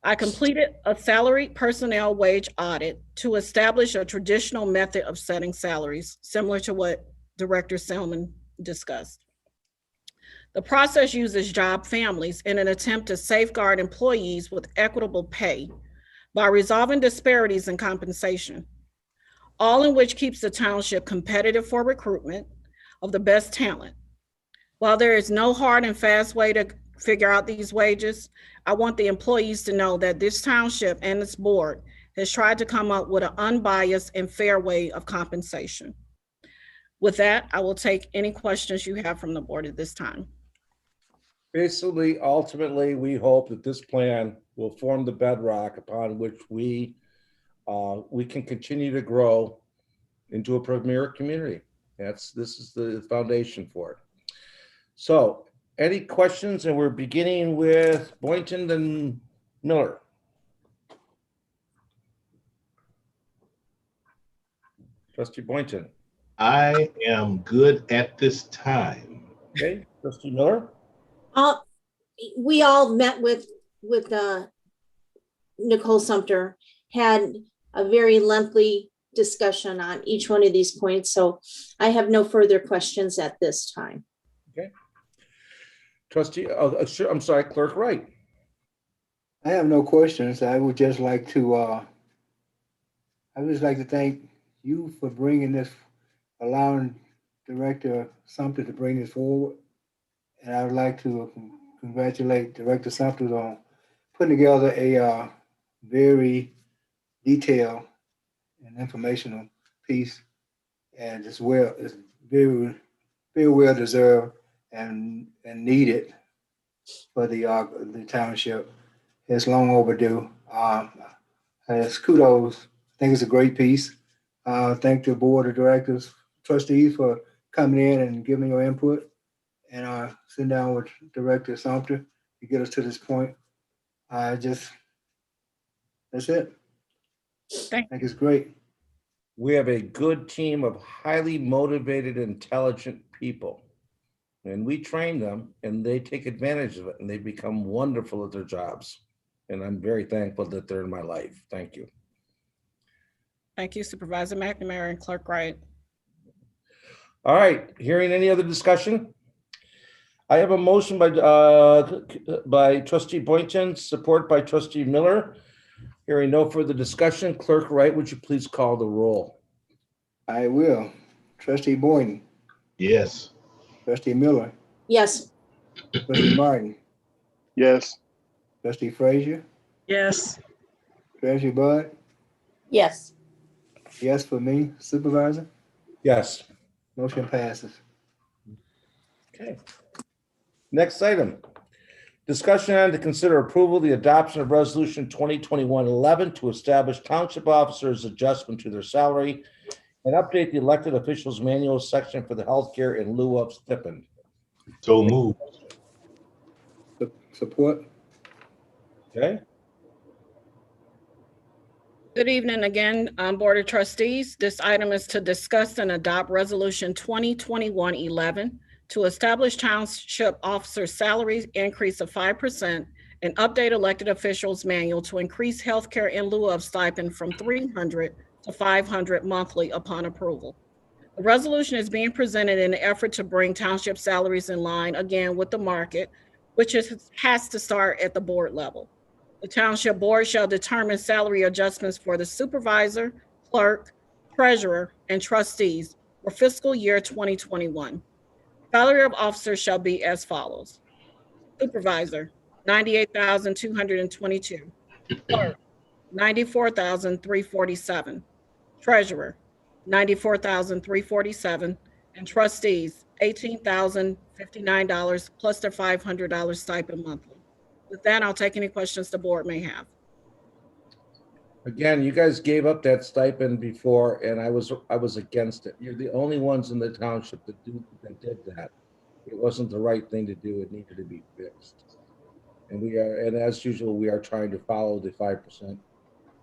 I completed a salaried personnel wage audit to establish a traditional method of setting salaries, similar to what Director Selman discussed. The process uses job families in an attempt to safeguard employees with equitable pay by resolving disparities in compensation, all in which keeps the township competitive for recruitment of the best talent. While there is no hard and fast way to figure out these wages, I want the employees to know that this township and its board has tried to come up with an unbiased and fair way of compensation. With that, I will take any questions you have from the board at this time. Basically, ultimately, we hope that this plan will form the bedrock upon which we can continue to grow into a premier community. This is the foundation for it. So, any questions? And we're beginning with Boynton and Miller. Trustee Boynton. I am good at this time. Okay, Trustee Miller. We all met with Nicole Sumter, had a very lengthy discussion on each one of these points. So I have no further questions at this time. Okay. Trustee, I'm sorry, Clerk Wright. I have no questions. I would just like to thank you for bringing this, allowing Director Sumter to bring this forward. And I would like to congratulate Director Sumter on putting together a very detailed and informational piece, and it's very, very well deserved and needed for the township. It's long overdue. As kudos. I think it's a great piece. Thank the board of directors, trustees for coming in and giving your input, and sitting down with Director Sumter to get us to this point. That's it. I think it's great. We have a good team of highly motivated, intelligent people, and we train them and they take advantage of it and they become wonderful at their jobs. And I'm very thankful that they're in my life. Thank you. Thank you, Supervisor McNamara and Clerk Wright. All right, hearing any other discussion? I have a motion by Trustee Boynton, support by Trustee Miller, Hearing no further discussion, Clerk Wright, would you please call the roll? I will. Trustee Boyden, Yes. trustee Miller, Yes. trustee Martin, Yes. trustee Frazier, Yes. treasurer Bud, Yes. yes for me, supervisor, Yes. motion passes. Okay. Next item. Discussion on to consider approval of the adoption of resolution 2021-11 to establish township officers adjustment to their salary and update the elected officials manual section for the healthcare in lieu of stipend. So moved. Support. Okay. Good evening again, Board of Trustees. This item is to discuss and adopt Resolution 2021-11 to establish township officer salary increase of 5% and update elected officials manual to increase healthcare in lieu of stipend from $300 to $500 monthly upon approval. The resolution is being presented in an effort to bring township salaries in line again with the market, which has to start at the board level. The township board shall determine salary adjustments for the supervisor, clerk, treasurer, and trustees for fiscal year 2021. Salary of officers shall be as follows. Supervisor, $98,222. Clerk, $94,347. Treasurer, $94,347. And trustees, $18,059 plus their $500 stipend monthly. With that, I'll take any questions the board may have. Again, you guys gave up that stipend before, and I was against it. You're the only ones in the township that did that. It wasn't the right thing to do. It needed to be fixed. And as usual, we are trying to follow the 5%.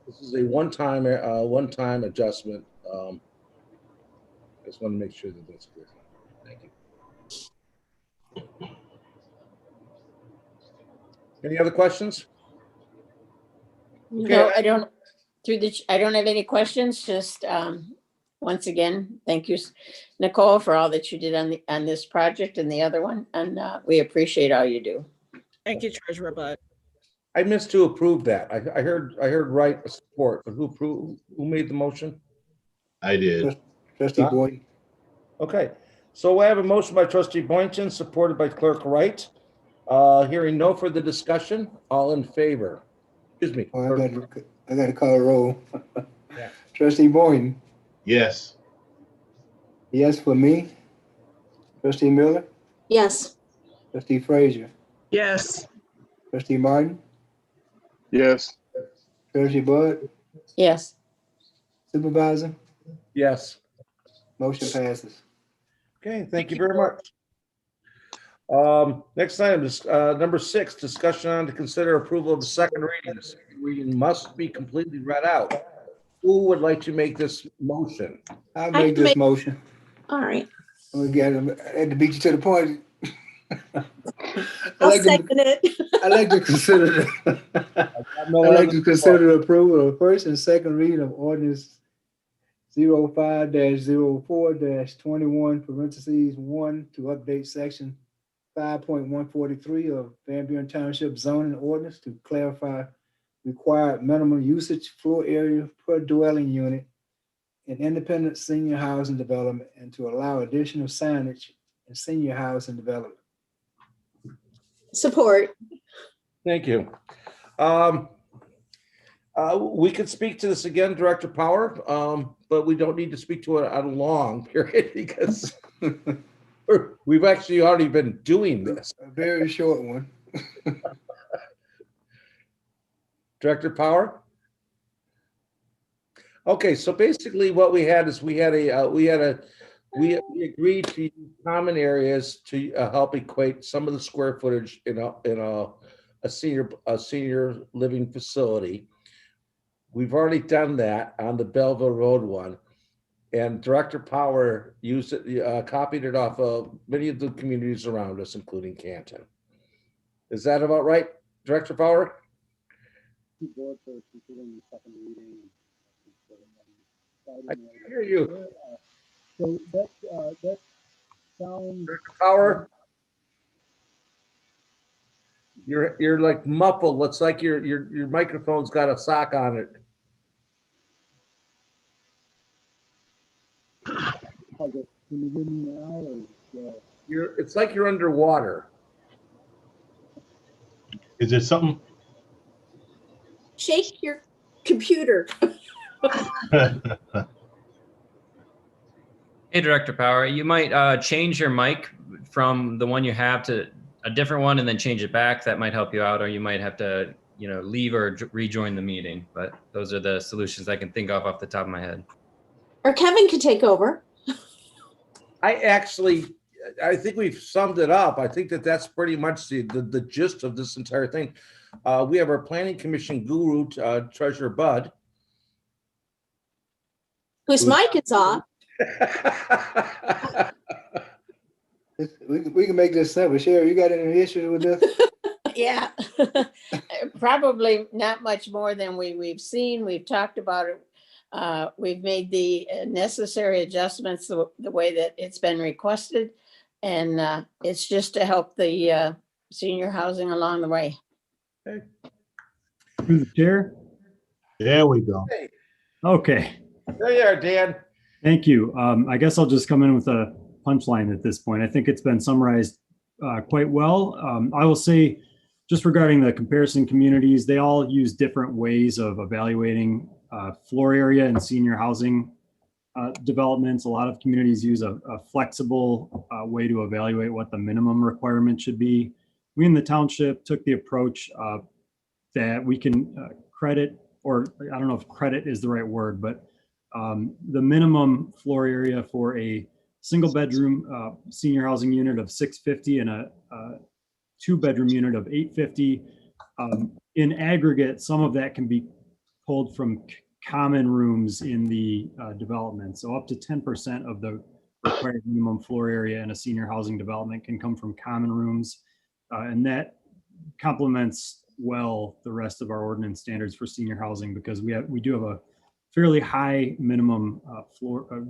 This is a one-time adjustment. I just want to make sure that that's clear. Thank you. Any other questions? Okay. No, I don't. I don't have any questions. Just once again, thank you, Nicole, for all that you did on this project and the other one, and we appreciate all you do. Thank you, Treasurer Bud. I missed to approve that. I heard right support, but who made the motion? I did. Trustee Boyd. Okay, so I have a motion by Trustee Boynton, supported by Clerk Wright. Hearing no further discussion, all in favor? Excuse me. Oh, I got to call a roll. Yeah. Trustee Boyden. Yes. Yes for me. Trustee Miller. Yes. Trustee Frazier. Yes. Trustee Martin. Yes. Treasurer Bud. Yes. Supervisor. Yes. Motion passes. Okay, thank you very much. Next item is number 6, discussion on to consider approval of the second reading. The second reading must be completely read out. Who would like to make this motion? I'll make this motion. All right. Again, I had to beat you to the point. I'll second it. I like to consider the approval of first and second reading of ordinance 05-04-21 to update section 5.143 of Van Buren Township zoning ordinance to clarify required minimum usage floor area per dwelling unit in independent senior housing development and to allow additional signage in senior housing development. Support. Thank you. We could speak to this again, Director Power, but we don't need to speak to it on a long period because we've actually already been doing this. A very short one. Director Power? Okay, so basically what we had is we agreed to use common areas to help equate some of the square footage in a senior living facility. We've already done that on the Belleville Road one, and Director Power used it, copied it off of many of the communities around us, including Canton. Is that about right, Director Power? I can hear you. So that sounds. Director Power? You're like muffled. Looks like your microphone's got a sock on it. Can you hear me now? It's like you're underwater. Is there something? Shake your computer. Hey, Director Power, you might change your mic from the one you have to a different one and then change it back. That might help you out, or you might have to, leave or rejoin the meeting. But those are the solutions I can think of off the top of my head. Or Kevin could take over. I think we've summed it up. I think that's pretty much the gist of this entire thing. We have our Planning Commission guru, Treasurer Bud. Whose mic is off. We can make this simple. Sherry, you got any issues with this? Yeah, probably not much more than we've seen. We've talked about it. We've made the necessary adjustments the way that it's been requested. And it's just to help the senior housing along the way. Okay. Through the chair. There we go. Okay. There you are, Dan. Thank you. I guess I'll just come in with a punchline at this point. I think it's been summarized quite well. I will say, just regarding the comparison communities, they all use different ways of evaluating floor area and senior housing developments. A lot of communities use a flexible way to evaluate what the minimum requirement should be. We in the township took the approach that we can credit, or I don't know if credit is the right word, but the minimum floor area for a single bedroom senior housing unit of 650 and a 2-bedroom unit of 850. In aggregate, some of that can be pulled from common rooms in the development. So up to 10% of the required minimum floor area in a senior housing development can come from common rooms. And that complements well the rest of our ordinance standards for senior housing, because we do have a fairly high minimum floor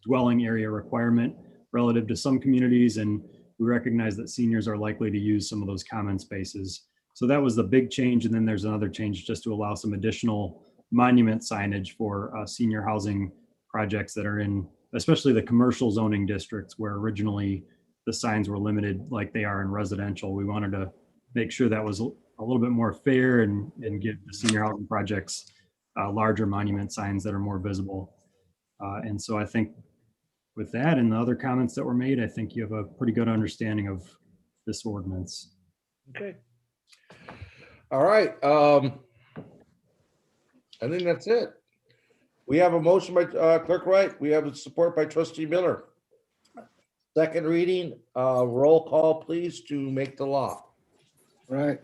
dwelling area requirement relative to some communities, and we recognize that seniors are likely to use some of those common spaces. So that was the big change, and then there's another change just to allow some additional monument signage for senior housing projects that are in, especially the commercial zoning districts, where originally the signs were limited like they are in residential. We wanted to make sure that was a little bit more fair and give the senior housing projects larger monument signs that are more visible. And so I think with that and the other comments that were made, I think you have a pretty good understanding of this ordinance. Okay. All right. I think that's it. We have a motion by Clerk Wright. We have a support by Trustee Miller. Second reading, roll call, please, to make the law. Right.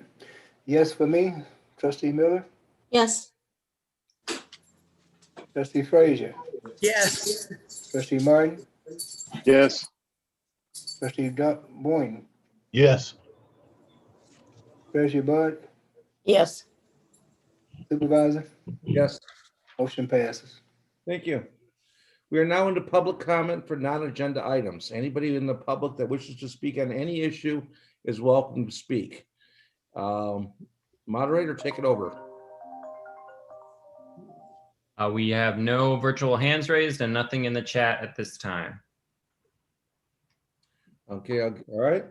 Yes for me, Trustee Miller. Yes. Trustee Frazier. Yes. Trustee Martin. Yes. Trustee Boyne. Yes. Treasurer Bud. Yes. Supervisor. Yes. Motion passes. Thank you. We are now into public comment for non-agenda items. Anybody in the public that wishes to speak on any issue is welcome to speak. Moderator, take it over. We have no virtual hands raised and nothing in the chat at this time. Okay, all right.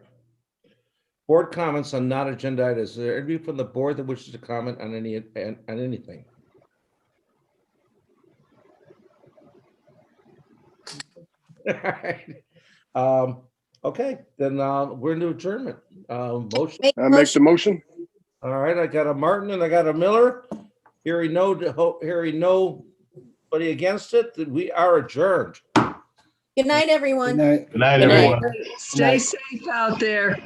Board comments on non-agenda items. Is there anybody from the board that wishes to comment on anything? All right. Okay, then we're into adjournment. Motion. I make the motion. All right, I got a Martin and I got a Miller. Hearing nobody against it, then we are adjourned. Good night, everyone. Good night. Good night, everyone. Stay safe out there.